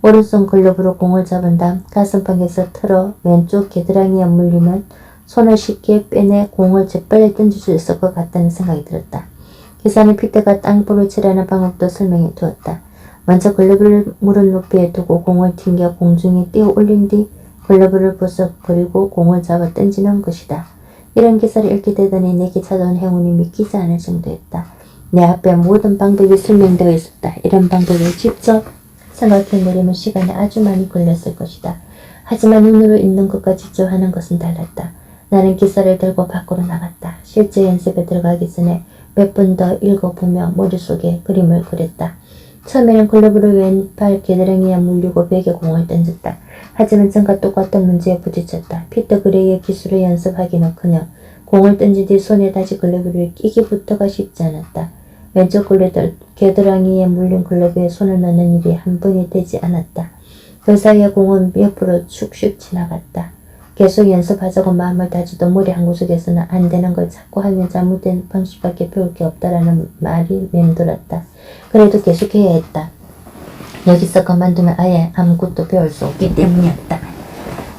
오른손 글러브로 공을 잡은 다음 가슴팍에서 틀어 왼쪽 겨드랑이에 물리면 손을 쉽게 빼내 공을 재빨리 던질 수 있을 것 같다는 생각이 들었다. 기사는 피터가 땅볼을 치라는 방법도 설명해 두었다. 먼저 글러브를 무릎 높이에 두고 공을 튕겨 공중에 띄워 올린 뒤 글러브를 부숴버리고 공을 잡아 던지는 것이다. 이런 기사를 읽게 되더니 내게 찾아온 행운이 믿기지 않을 정도였다. 내 앞에 모든 방법이 설명되어 있었다. 이런 방법을 직접 생각해내려면 시간이 아주 많이 걸렸을 것이다. 하지만 눈으로 읽는 것과 직접 하는 것은 달랐다. 나는 기사를 들고 밖으로 나갔다. 실제 연습에 들어가기 전에 몇 번 더 읽어보며 머릿속에 그림을 그렸다. 처음에는 글러브를 왼팔 겨드랑이에 물리고 벽에 공을 던졌다. 하지만 전과 똑같은 문제에 부딪혔다. 피터 그레이의 기술을 연습하기는커녕 공을 던진 뒤 손에 다시 글러브를 끼기부터가 쉽지 않았다. 왼쪽 겨드랑이에 물린 글러브에 손을 넣는 일이 한 번이 되지 않았다. 그 사이에 공은 옆으로 축축 지나갔다. 계속 연습하자고 마음을 다져도 머리 한구석에서는 안 되는 걸 자꾸 하면 잘못된 방식밖에 배울 게 없다라는 말이 맴돌았다. 그래도 계속해야 했다. 여기서 그만두면 아예 아무것도 배울 수 없기 때문이었다.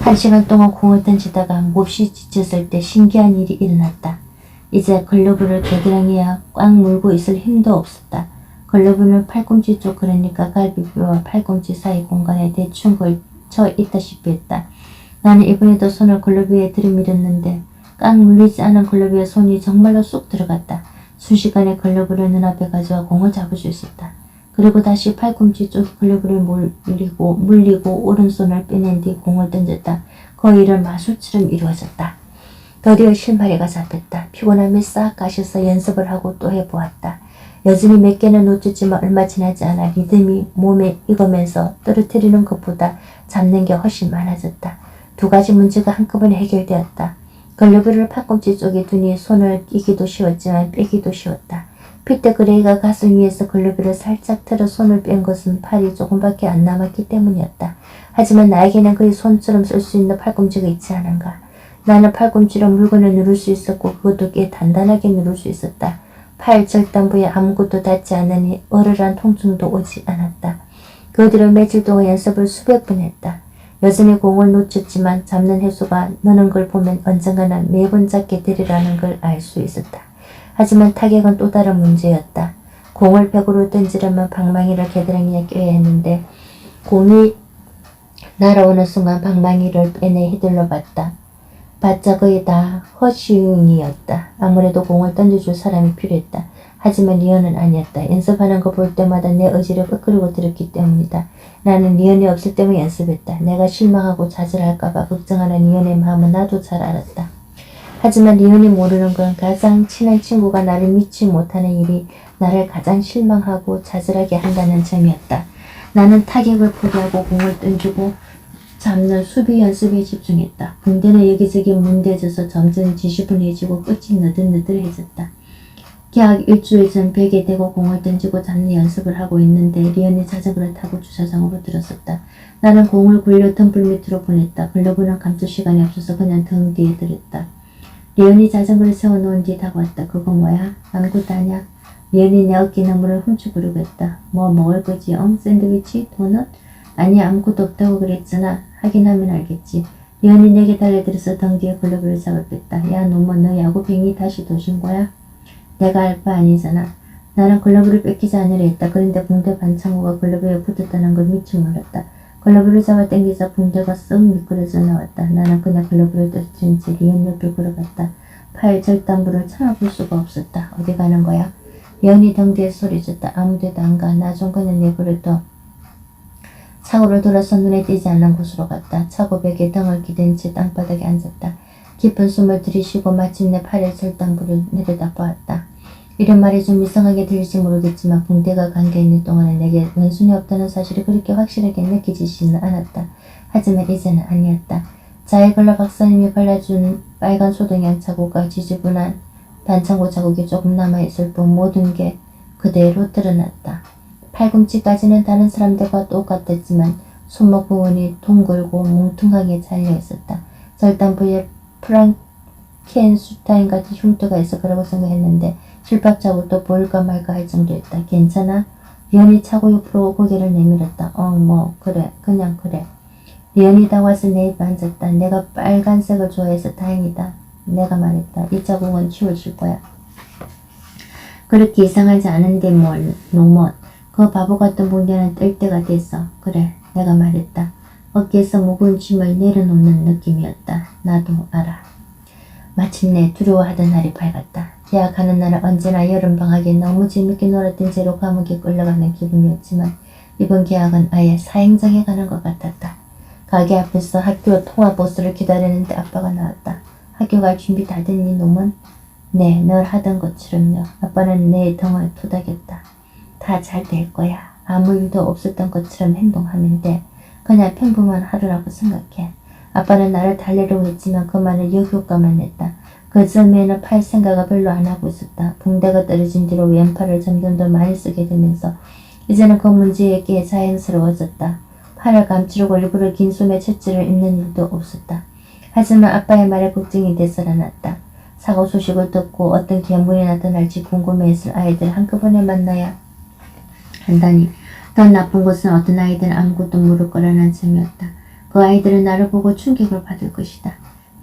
1시간 동안 공을 던지다가 몹시 지쳤을 때 신기한 일이 일어났다. 이제 글러브를 겨드랑이에 꽉 물고 있을 힘도 없었다. 글러브는 팔꿈치 쪽, 그러니까 갈비뼈와 팔꿈치 사이 공간에 대충 걸쳐 있다시피 했다. 나는 이번에도 손을 글러브에 들이밀었는데 꽉 물리지 않은 글러브에 손이 정말로 쑥 들어갔다. 순식간에 글러브를 눈앞에 가져와 공을 잡을 수 있었다. 그리고 다시 팔꿈치 쪽 글러브를 물리고 오른손을 빼낸 뒤 공을 던졌다. 그 일은 마술처럼 이루어졌다. 드디어 실마리가 잡혔다. 피곤함이 싹 가셔서 연습을 하고 또 해보았다. 여전히 몇 개는 놓쳤지만 얼마 지나지 않아 리듬이 몸에 익으면서 떨어뜨리는 것보다 잡는 게 훨씬 많아졌다. 2가지 문제가 한꺼번에 해결되었다. 글러브를 팔꿈치 쪽에 두니 손을 끼기도 쉬웠지만 빼기도 쉬웠다. 피터 그레이가 가슴 위에서 글러브를 살짝 틀어 손을 뺀 것은 팔이 조금밖에 안 남았기 때문이었다. 하지만 나에게는 그의 손처럼 쓸 수 있는 팔꿈치가 있지 않은가. 나는 팔꿈치로 물건을 누를 수 있었고 그것도 꽤 단단하게 누를 수 있었다. 팔 절단부에 아무것도 닿지 않으니 얼얼한 통증도 오지 않았다. 그 뒤로 며칠 동안 연습을 수백 번 했다. 여전히 공을 놓쳤지만 잡는 횟수가 느는 걸 보면 언젠가는 매번 잡게 되리라는 걸 알 수 있었다. 하지만 타격은 또 다른 문제였다. 공을 벽으로 던지려면 방망이를 겨드랑이에 껴야 했는데 공이 날아오는 순간 방망이를 빼내 휘둘러 봤다. 바짝 거의 다 허쉬웅이었다. 아무래도 공을 던져줄 사람이 필요했다. 하지만 리언은 아니었다. 연습하는 거 볼 때마다 내 의지를 끄끄리고 들었기 때문이다. 나는 리언이 없을 때만 연습했다. 내가 실망하고 좌절할까봐 걱정하는 리언의 마음은 나도 잘 알았다. 하지만 리언이 모르는 건 가장 친한 친구가 나를 믿지 못하는 일이 나를 가장 실망하고 좌절하게 한다는 점이었다. 나는 타격을 포기하고 공을 던지고 잡는 수비 연습에 집중했다. 붕대는 여기저기 문대져서 점점 지저분해지고 끝이 느들느들해졌다. 약 일주일 전 벽에 대고 공을 던지고 잡는 연습을 하고 있는데 리언이 자전거를 타고 주차장으로 들어섰다. 나는 공을 굴려 덤불 밑으로 보냈다. 글러브는 감출 시간이 없어서 그냥 등 뒤에 들었다. 리언이 자전거를 세워놓은 뒤 다가왔다. 그거 뭐야? 아무것도 아냐? 리언이 내 어깨 너머를 훔쳐보려고 했다. 뭐 먹을 거지? 샌드위치? 도넛? 아니 아무것도 없다고 그랬잖아. 하긴 하면 알겠지. 리언이 내게 달려들어서 등 뒤에 글러브를 잡아뺐다. 야 놈아, 너 야구뱅이 다시 도신 거야? 내가 알 바 아니잖아. 나는 글러브를 뺏기지 않으려 했다. 그런데 붕대 반창고가 글러브에 붙었다는 걸 미처 몰랐다. 글러브를 잡아 당기자 붕대가 썩 미끄러져 나왔다. 나는 그냥 글러브를 떨어뜨린 채 리언 옆을 걸어갔다. 팔 절단부를 참아볼 수가 없었다. 어디 가는 거야? 리언이 등 뒤에 소리쳤다. 아무데도 안 가. 나 좀 그냥 내버려둬. 차고를 돌아서 눈에 띄지 않는 곳으로 갔다. 차고 벽에 등을 기댄 채 땅바닥에 앉았다. 깊은 숨을 들이쉬고 마침내 팔의 절단부를 내려다보았다. 이런 말이 좀 이상하게 들릴지 모르겠지만 붕대가 감겨있는 동안에 내게 왼손이 없다는 사실이 그렇게 확실하게 느껴지지는 않았다. 하지만 이제는 아니었다. 자이글러 박사님이 발라준 빨간 소등양 자국과 지저분한 반창고 자국이 조금 남아있을 뿐 모든 게 그대로 드러났다. 팔꿈치까지는 다른 사람들과 똑같았지만 손목 부분이 동글고 뭉퉁하게 잘려있었다. 절단부에 프랑켄슈타인 같은 흉터가 있을 거라고 생각했는데 실밥자국도 보일까 말까 할 정도였다. 괜찮아? 리언이 차고 옆으로 고개를 내밀었다. 뭐 그래. 그냥 그래. 리언이 다와서 내 입에 앉았다. 내가 빨간색을 좋아해서 다행이다. 내가 말했다. 이 자국은 치워줄 거야. 그렇게 이상하지 않은데 뭘. 노먼. 그 바보 같은 붕대는 뜰 때가 됐어. 그래. 내가 말했다. 어깨에서 무거운 짐을 내려놓는 느낌이었다. 나도 알아. 마침내 두려워하던 날이 밝았다. 대학 가는 날은 언제나 여름방학에 너무 재밌게 놀았던 채로 감옥에 끌려가는 기분이었지만 이번 개학은 아예 사행정에 가는 것 같았다. 가게 앞에서 학교 통화버스를 기다리는데 아빠가 나왔다. 학교 갈 준비 다 됐니 놈은? 네, 늘 하던 것처럼요. 아빠는 내 등을 토닥였다. 다 잘 될 거야. 아무 일도 없었던 것처럼 행동하면 돼. 그냥 평범한 하루라고 생각해. 아빠는 나를 달래려고 했지만 그 말을 역효과만 냈다. 그 즈음에는 팔 생각을 별로 안 하고 있었다. 붕대가 떨어진 뒤로 왼팔을 점점 더 많이 쓰게 되면서 이제는 그 문제에게 자연스러워졌다. 팔을 감추려고 일부러 긴 소매 셔츠를 입는 일도 없었다. 하지만 아빠의 말에 걱정이 돼서 일어났다. 사고 소식을 듣고 어떤 괴물이 나타날지 궁금해했을 아이들 한꺼번에 만나야 한다니 더 나쁜 것은 어떤 아이들은 아무것도 모를 거라는 점이었다. 그 아이들은 나를 보고 충격을 받을 것이다.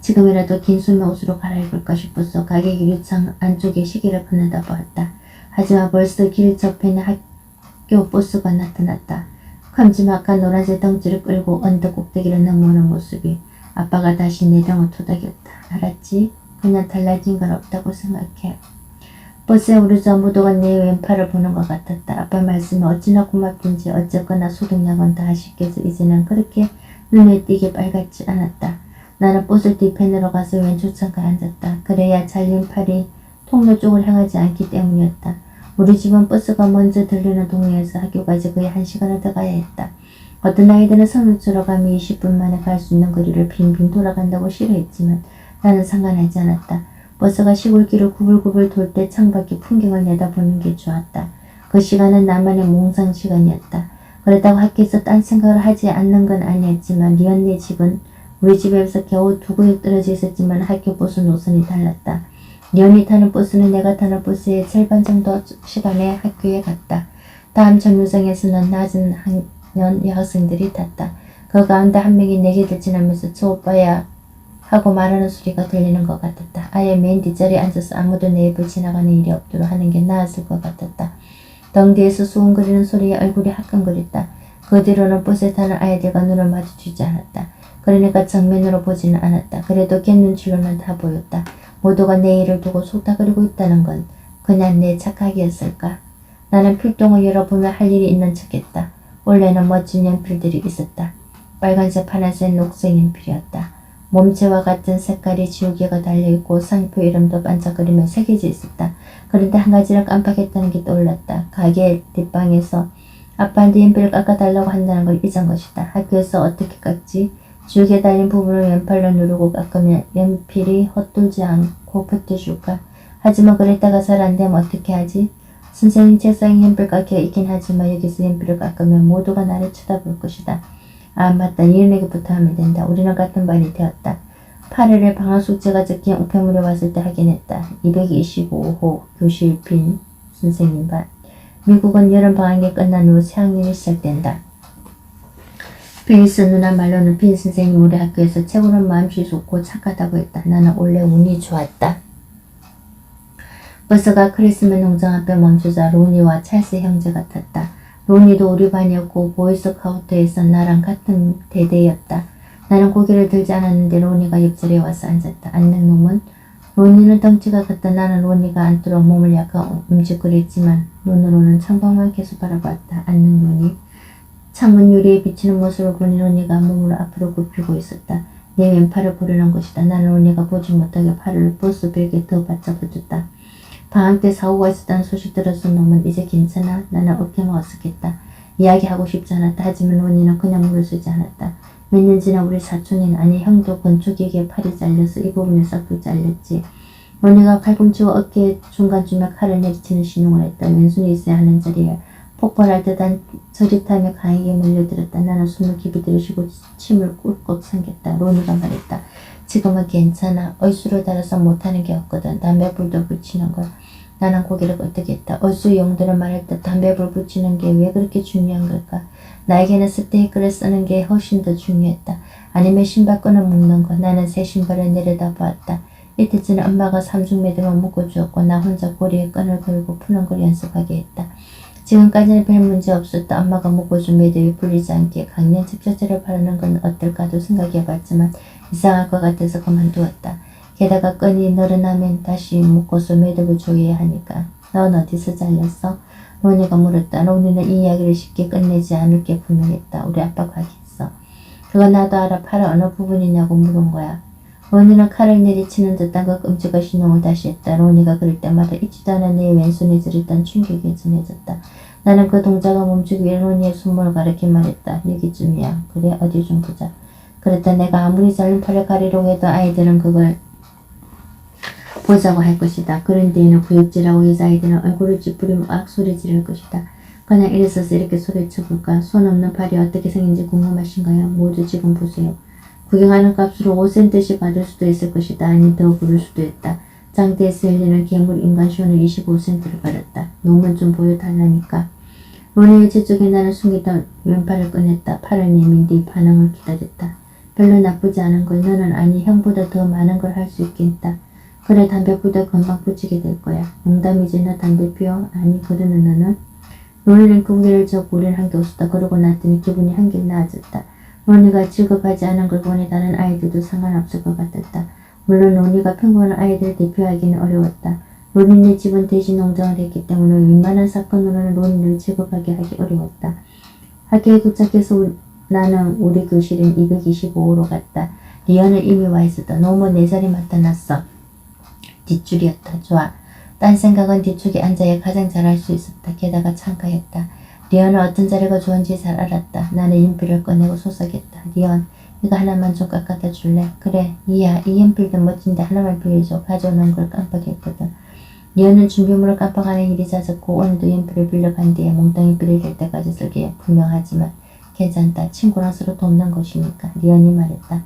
지금이라도 긴 소매 옷으로 갈아입을까 싶어서 가게 유리창 안쪽에 시계를 걷는다 보았다. 하지만 벌써 길 저편에 학교 버스가 나타났다. 큼지막한 노란색 덩치를 끌고 언덕 꼭대기를 넘어오는 모습이 아빠가 다시 내 등을 토닥였다. 알았지? 그냥 달라진 건 없다고 생각해. 버스에 오르자 모두가 내 왼팔을 보는 것 같았다. 아빠 말씀이 어찌나 고맙든지 어쨌거나 소독약은 다 씻겨서 이제는 그렇게 눈에 띄게 빨갛지 않았다. 나는 버스 뒤편으로 가서 왼쪽 창가에 앉았다. 그래야 잘린 팔이 통로 쪽을 향하지 않기 때문이었다. 우리 집은 버스가 먼저 들르는 동네에서 학교까지 거의 1시간을 더 가야 했다. 어떤 아이들은 선우처럼 가면 20분 만에 갈 수 있는 거리를 빙빙 돌아간다고 싫어했지만 나는 상관하지 않았다. 버스가 시골길을 구불구불 돌 때 창밖에 풍경을 내다보는 게 좋았다. 그 시간은 나만의 몽상 시간이었다. 그렇다고 학교에서 딴 생각을 하지 않는 건 아니었지만 리언네 집은 우리 집에서 겨우 2구역 떨어져 있었지만 학교 버스 노선이 달랐다. 리언이 타는 버스는 내가 타는 버스의 절반 정도 시간에 학교에 갔다. 다음 정류장에서는 낮은 학년 여학생들이 탔다. 그 가운데 한 명이 내게 들지나면서 저 오빠야 하고 말하는 소리가 들리는 것 같았다. 아예 맨 뒷자리에 앉아서 아무도 내 입을 지나가는 일이 없도록 하는 게 나았을 것 같았다. 등 뒤에서 수군거리는 소리에 얼굴이 화끈거렸다. 그 뒤로는 버스에 타는 아이들과 눈을 마주치지 않았다. 그러니까 정면으로 보지는 않았다. 그래도 걔 눈치로는 다 보였다. 모두가 내 일을 두고 속닥거리고 있다는 건 그냥 내 착각이었을까? 나는 필통을 열어보며 할 일이 있는 척했다. 원래는 멋진 연필들이 있었다. 빨간색, 파란색, 녹색 연필이었다. 몸체와 같은 색깔이 지우개가 달려있고 상표 이름도 반짝거리며 새겨져 있었다. 그런데 한 가지를 깜빡했다는 게 떠올랐다. 가게 뒷방에서 아빠한테 연필을 깎아달라고 한다는 걸 잊은 것이다. 학교에서 어떻게 깎지? 지우개 달린 부분을 왼팔로 누르고 깎으면 연필이 헛돌지 않고 버텨줄까? 하지만 그랬다가 잘 안되면 어떻게 하지? 선생님 책상에 연필 깎기가 있긴 하지만 여기서 연필을 깎으면 모두가 나를 쳐다볼 것이다. 아 맞다. 리은에게부터 하면 된다. 우리는 같은 반이 되었다. 8일에 방학 숙제가 적힌 우편물이 왔을 때 확인했다. 225호 교실 빈 선생님 반. 미국은 여름방학이 끝난 후 새학년이 시작된다. 필리스 누나 말로는 빈 선생님 우리 학교에서 최고로 마음씨 좋고 착하다고 했다. 나는 원래 운이 좋았다. 버스가 크리스맨 농장 앞에 멈추자 로니와 찰스 형제 같았다. 로니도 우리 반이었고 보이스카우트에서 나랑 같은 대대였다. 나는 고개를 들지 않았는데 로니가 옆자리에 와서 앉았다. 앉는 놈은? 로니는 덩치가 컸다. 나는 로니가 앉도록 몸을 약간 움직거렸지만 눈으로는 창밖만 계속 바라봤다. 앉는 로니. 창문 유리에 비치는 모습을 보니 로니가 몸을 앞으로 굽히고 있었다. 내 왼팔을 보려는 것이다. 나는 로니가 보지 못하게 팔을 버스 벽에 더 바짝 붙였다. 방학 때 사고가 있었다는 소식 들어서 놈은 이제 괜찮아? 나는 어깨만 어색했다. 이야기하고 싶지 않았다. 하지만 로니는 그냥 물어주지 않았다. 몇 년 지나 우리 사촌인 아니 형도 건축기계에 팔이 잘려서 이 부분에 싹둑 잘렸지. 로니가 팔꿈치와 어깨 중간쯤에 칼을 내리치는 신용을 했다. 왼손이 있어야 하는 자리에 폭발할 듯한 저릿함이 강하게 몰려들었다. 나는 숨을 깊이 들이쉬고 침을 꿀꺽 삼켰다. 로니가 말했다. 지금은 괜찮아. 얼쑤를 달아서 못하는 게 없거든. 담배불도 붙이는 걸. 나는 고개를 끄덕였다. 얼쑤 용도를 말할 때 담배불 붙이는 게 왜 그렇게 중요한 걸까? 나에게는 스테이크를 쓰는 게 훨씬 더 중요했다. 아니면 신발끈을 묶는 거. 나는 새 신발을 내려다보았다. 이틀 전에 엄마가 삼중 매듭을 묶어주었고 나 혼자 고리에 끈을 걸고 푸는 걸 연습하게 했다. 지금까지는 별 문제 없었다. 엄마가 묶어준 매듭이 풀리지 않게 강년 집자체를 바르는 건 어떨까도 생각해봤지만 이상할 것 같아서 그만두었다. 게다가 끈이 늘어나면 다시 묶어서 매듭을 조여야 하니까. 넌 어디서 잘렸어? 로니가 물었다. 로니는 이 이야기를 쉽게 끝내지 않을 게 분명했다. 우리 아빠가 하겠어. 그건 나도 알아. 팔 어느 부분이냐고 물은 거야. 로니는 칼을 내리치는 듯한 그 끔찍한 신용을 다시 했다. 로니가 그럴 때마다 잊지도 않은 내 왼손에 저릿던 충격이 전해졌다. 나는 그 동작을 멈추기 위해 로니의 손목을 가리켜 말했다. 여기쯤이야. 그래, 어디 좀 보자. 그랬다. 내가 아무리 잘린 팔을 가리려고 해도 아이들은 그걸 보자고 할 것이다. 그런 데에는 구역질하고 여자아이들은 얼굴을 찌푸리고 악소리 지를 것이다. 그냥 일어서서 이렇게 소리쳐볼까? 손 없는 팔이 어떻게 생긴지 궁금하신가요? 모두 지금 보세요. 구경하는 값으로 5센트씩 받을 수도 있을 것이다. 아니 더 부를 수도 있다. 장대에서 열리는 괴물 인간쇼는 25센트를 받았다. 놈은 좀 보여달라니까. 로니의 저쪽에 나는 숨기던 왼팔을 꺼냈다. 팔을 내민 뒤 반응을 기다렸다. 별로 나쁘지 않은 걸. 너는 아니 형보다 더 많은 걸 할 수 있겠다. 그래 담배보다 금방 붙이게 될 거야. 농담이지 너 담배 피워? 아니 그러는 너는? 로니는 고개를 젓고 우린 한 게 없었다. 그러고 났더니 기분이 한결 나아졌다. 로니가 즐겁하지 않은 걸 보니 다른 아이들도 상관없을 것 같았다. 물론 로니가 평범한 아이들을 대표하기는 어려웠다. 로니네 집은 돼지 농장을 했기 때문에 웬만한 사건으로는 로니를 즐겁하게 하기 어려웠다. 학교에 도착해서 나는 우리 교실인 225호로 갔다. 리언은 이미 와 있었다. 너무 내 자리 맡아놨어. 뒷줄이었다. 좋아. 딴 생각은 뒤쪽에 앉아야 가장 잘할 수 있었다. 게다가 창가였다. 리언은 어떤 자리가 좋은지 잘 알았다. 나는 연필을 꺼내고 속삭였다. 리언, 이거 하나만 좀 깎아다 줄래? 그래, 이야, 이 연필도 멋진데 하나만 빌려줘. 가져오는 걸 깜빡했거든. 리언은 준비물을 깜빡하는 일이 잦았고 오늘도 연필을 빌려간 뒤에 몽땅히 빌릴 때까지 쓸게 분명하지만 괜찮다. 친구랑 서로 돕는 것이니까. 리언이 말했다.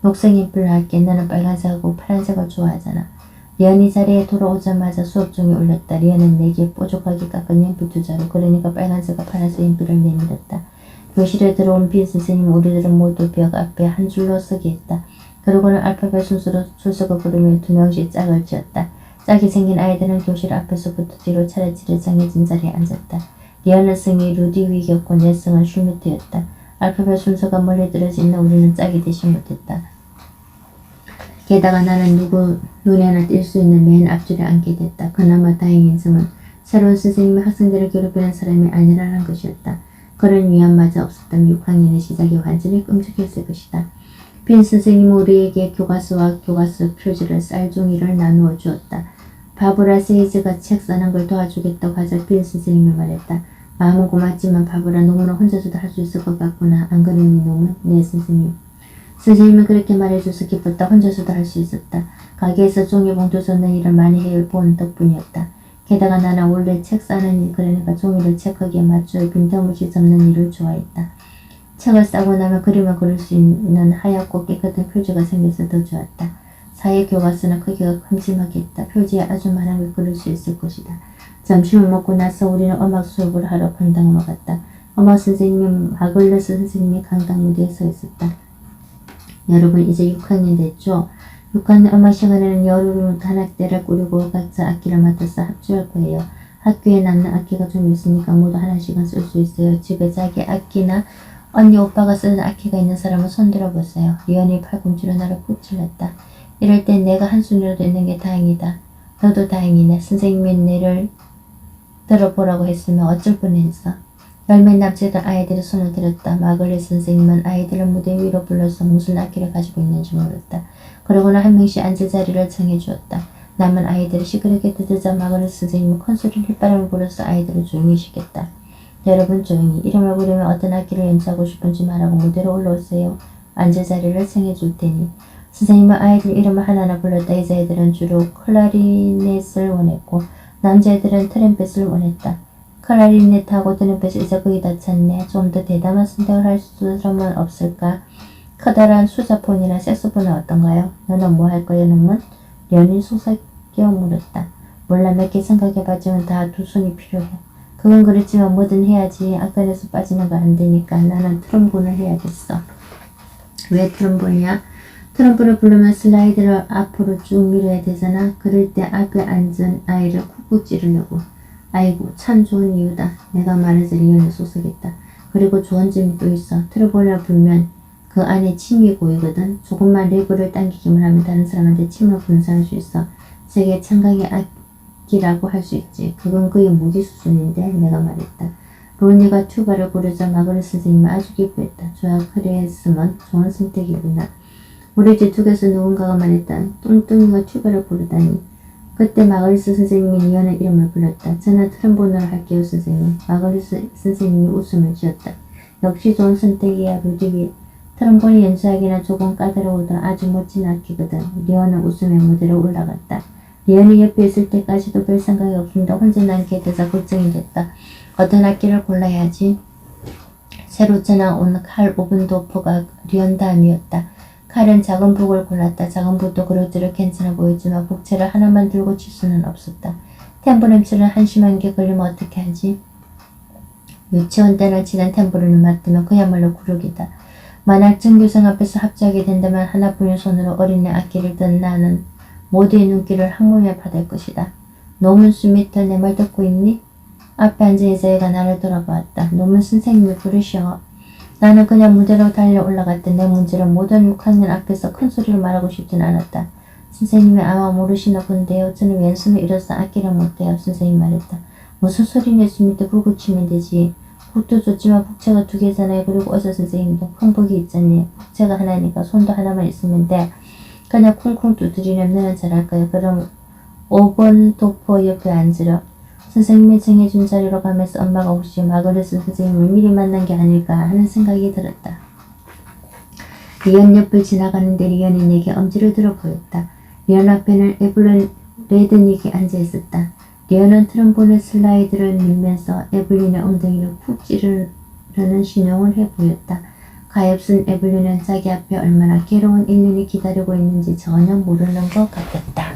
녹색 연필을 할게. 너는 빨간색하고 파란색을 좋아하잖아. 리언이 자리에 돌아오자마자 수업 중에 울렸다. 리언은 내게 뾰족하게 깎은 연필 2자루, 그러니까 빨간색과 파란색 연필을 내밀었다. 교실에 들어온 빈 선생님은 우리들은 모두 벽 앞에 한 줄로 서게 했다. 그러고는 알파벳 순서로 출석을 부르며 2명씩 짝을 지었다. 짝이 생긴 아이들은 교실 앞에서부터 뒤로 차례차례 정해진 자리에 앉았다. 리언의 승이 루디윅이었고 내 승은 슈미트였다. 알파벳 순서가 멀리 떨어져 있는 우리는 짝이 되지 못했다. 게다가 나는 누구 눈에나 띌 수 있는 맨 앞줄에 앉게 됐다. 그나마 다행인 점은 새로운 선생님이 학생들을 괴롭히는 사람이 아니라는 것이었다. 그런 위안마저 없었다면 6학년의 시작이 완전히 끔찍했을 것이다. 빈 선생님은 우리에게 교과서와 교과서 표지를 쌀종이를 나누어 주었다. 바브라 세이즈가 책 써는 걸 도와주겠다고 하자 빈 선생님이 말했다. 마음은 고맙지만 바브라 놈은 혼자서도 할 수 있을 것 같구나. 안 그러니 놈은? 네 선생님. 선생님은 그렇게 말해줘서 기뻤다. 혼자서도 할 수 있었다. 가게에서 종이봉투 젓는 일을 많이 해본 덕분이었다. 게다가 나는 원래 책 싸는 일, 그러니까 종이를 책하기에 맞춰 빈틈없이 접는 일을 좋아했다. 책을 싸고 나면 그림을 그릴 수 있는 하얗고 깨끗한 표지가 생겨서 더 좋았다. 사회교과서는 크기가 큼지막했다. 표지에 아주 많은 걸 그릴 수 있을 것이다. 점심을 먹고 나서 우리는 음악 수업을 하러 강당으로 갔다. 음악 선생님은 마글러스 선생님이 강당 무대에 서 있었다. 여러분 이제 6학년 됐죠? 6학년 음악 시간에는 여러분부터 한 학대를 꾸리고 각자 악기를 맡아서 합주할 거예요. 학교에 남는 악기가 좀 있으니까 모두 하나씩은 쓸 수 있어요. 집에 자기 악기나 언니 오빠가 쓰는 악기가 있는 사람은 손들어 보세요. 리언이 팔꿈치로 나를 푹 찔렀다. 이럴 땐 내가 한 손이라도 있는 게 다행이다. 너도 다행이네. 선생님이 내를 들어보라고 했으면 어쩔 뻔했어. 열몇 남치던 아이들이 손을 들었다. 마글리 선생님은 아이들을 무대 위로 불러서 무슨 악기를 가지고 있는지 물었다. 그러고는 한 명씩 앉을 자리를 정해주었다. 남은 아이들이 시끄럽게 듣자 마글리 선생님은 큰소리로 휘바람을 불어서 아이들을 조용히 시켰다. 여러분 조용히. 이름을 부르면 어떤 악기를 연주하고 싶은지 말하고 무대로 올라오세요. 앉을 자리를 정해줄 테니. 선생님은 아이들 이름을 하나하나 불렀다. 여자애들은 주로 클라리넷을 원했고 남자애들은 트럼펫을 원했다. 클라리넷하고 드럼펫이 이제 거의 다 찼네. 좀 더 대담한 선택을 할 사람은 없을까? 커다란 수자폰이나 색소폰은 어떤가요? 너는 뭐 할 거야, 놈은? 련이 속삭여 물었다. 몰라, 몇 개 생각해봤지만 다 두 손이 필요해. 그건 그렇지만 뭐든 해야지. 악단에서 빠지는 거 안 되니까 나는 트럼본을 해야겠어. 왜 트럼본이야? 트럼본을 부르면 슬라이드를 앞으로 쭉 밀어야 되잖아. 그럴 때 앞에 앉은 아이를 쿡쿡 찌르려고. 아이고, 참 좋은 이유다. 내가 말해서 리언을 속삭였다. 그리고 좋은 점이 또 있어. 트럼본을 불면 그 안에 침이 고이거든. 조금만 레버를 당기기만 하면 다른 사람한테 침을 분사할 수 있어. 세계 청각의 악기라고 할 수 있지. 그건 그의 무기 수준인데 내가 말했다. 로니가 튜바를 고르자 마그리 선생님은 아주 기뻐했다. 좋아, 그랬으면 좋은 선택이구나. 우리 집 쪽에서 누군가가 말했다. 뚱뚱이가 튜바를 고르다니. 그때 마그리스 선생님이 리언의 이름을 불렀다. 저는 트럼본으로 할게요, 선생님. 마그리스 선생님이 웃음을 지었다. 역시 좋은 선택이야, 루디기. 트럼본이 연주하기는 조금 까다로워도 아주 멋진 악기거든. 리언은 웃으며 무대로 올라갔다. 리언이 옆에 있을 때까지도 별 생각이 없습니다. 혼자 남게 돼서 걱정이 됐다. 어떤 악기를 골라야 하지? 새로 전화온 칼 오븐도퍼가 리언 다음이었다. 칼은 작은 북을 골랐다. 작은 북도 그럭저럭 괜찮아 보이지만 북채를 하나만 들고 칠 수는 없었다. 템브렘치를 한심한 게 걸리면 어떻게 하지? 유치원 때나 치던 템브렘을 맡으면 그야말로 굴욕이다. 만약 전교생 앞에서 합주하게 된다면 하나뿐인 손으로 어린애 악기를 든 나는 모두의 눈길을 한몸에 받을 것이다. 노문 스미터, 내 말 듣고 있니? 앞에 앉은 여자애가 나를 돌아보았다. 노문 선생님이 부르셔. 나는 그냥 무대로 달려 올라갔다. 내 문제는 모든 6학년 앞에서 큰 소리로 말하고 싶진 않았다. 선생님이 아마 모르시나 본데요. 저는 왼손을 잃어서 악기를 못해요. 선생님 말했다. 무슨 소리 냈습니까? 북을 치면 되지. 북도 좋지만 북채가 2개잖아요. 그리고 어서 선생님도 큰 북이 있잖니. 북채가 하나니까 손도 하나만 있으면 돼. 그냥 쿵쿵 두드리면 너는 잘할 거야. 그럼 5번 도포 옆에 앉으려. 선생님이 정해준 자리로 가면서 엄마가 혹시 마그리스 선생님을 미리 만난 게 아닐까 하는 생각이 들었다. 리언 옆을 지나가는데 리언이 내게 엄지를 들어 보였다. 리언 앞에는 에블린 레드닉이 앉아 있었다. 리언은 트럼본의 슬라이드를 밀면서 에블린의 엉덩이를 푹 찌르는 신용을 해 보였다. 가엾은 에블린은 자기 앞에 얼마나 괴로운 일년이 기다리고 있는지 전혀 모르는 것 같았다.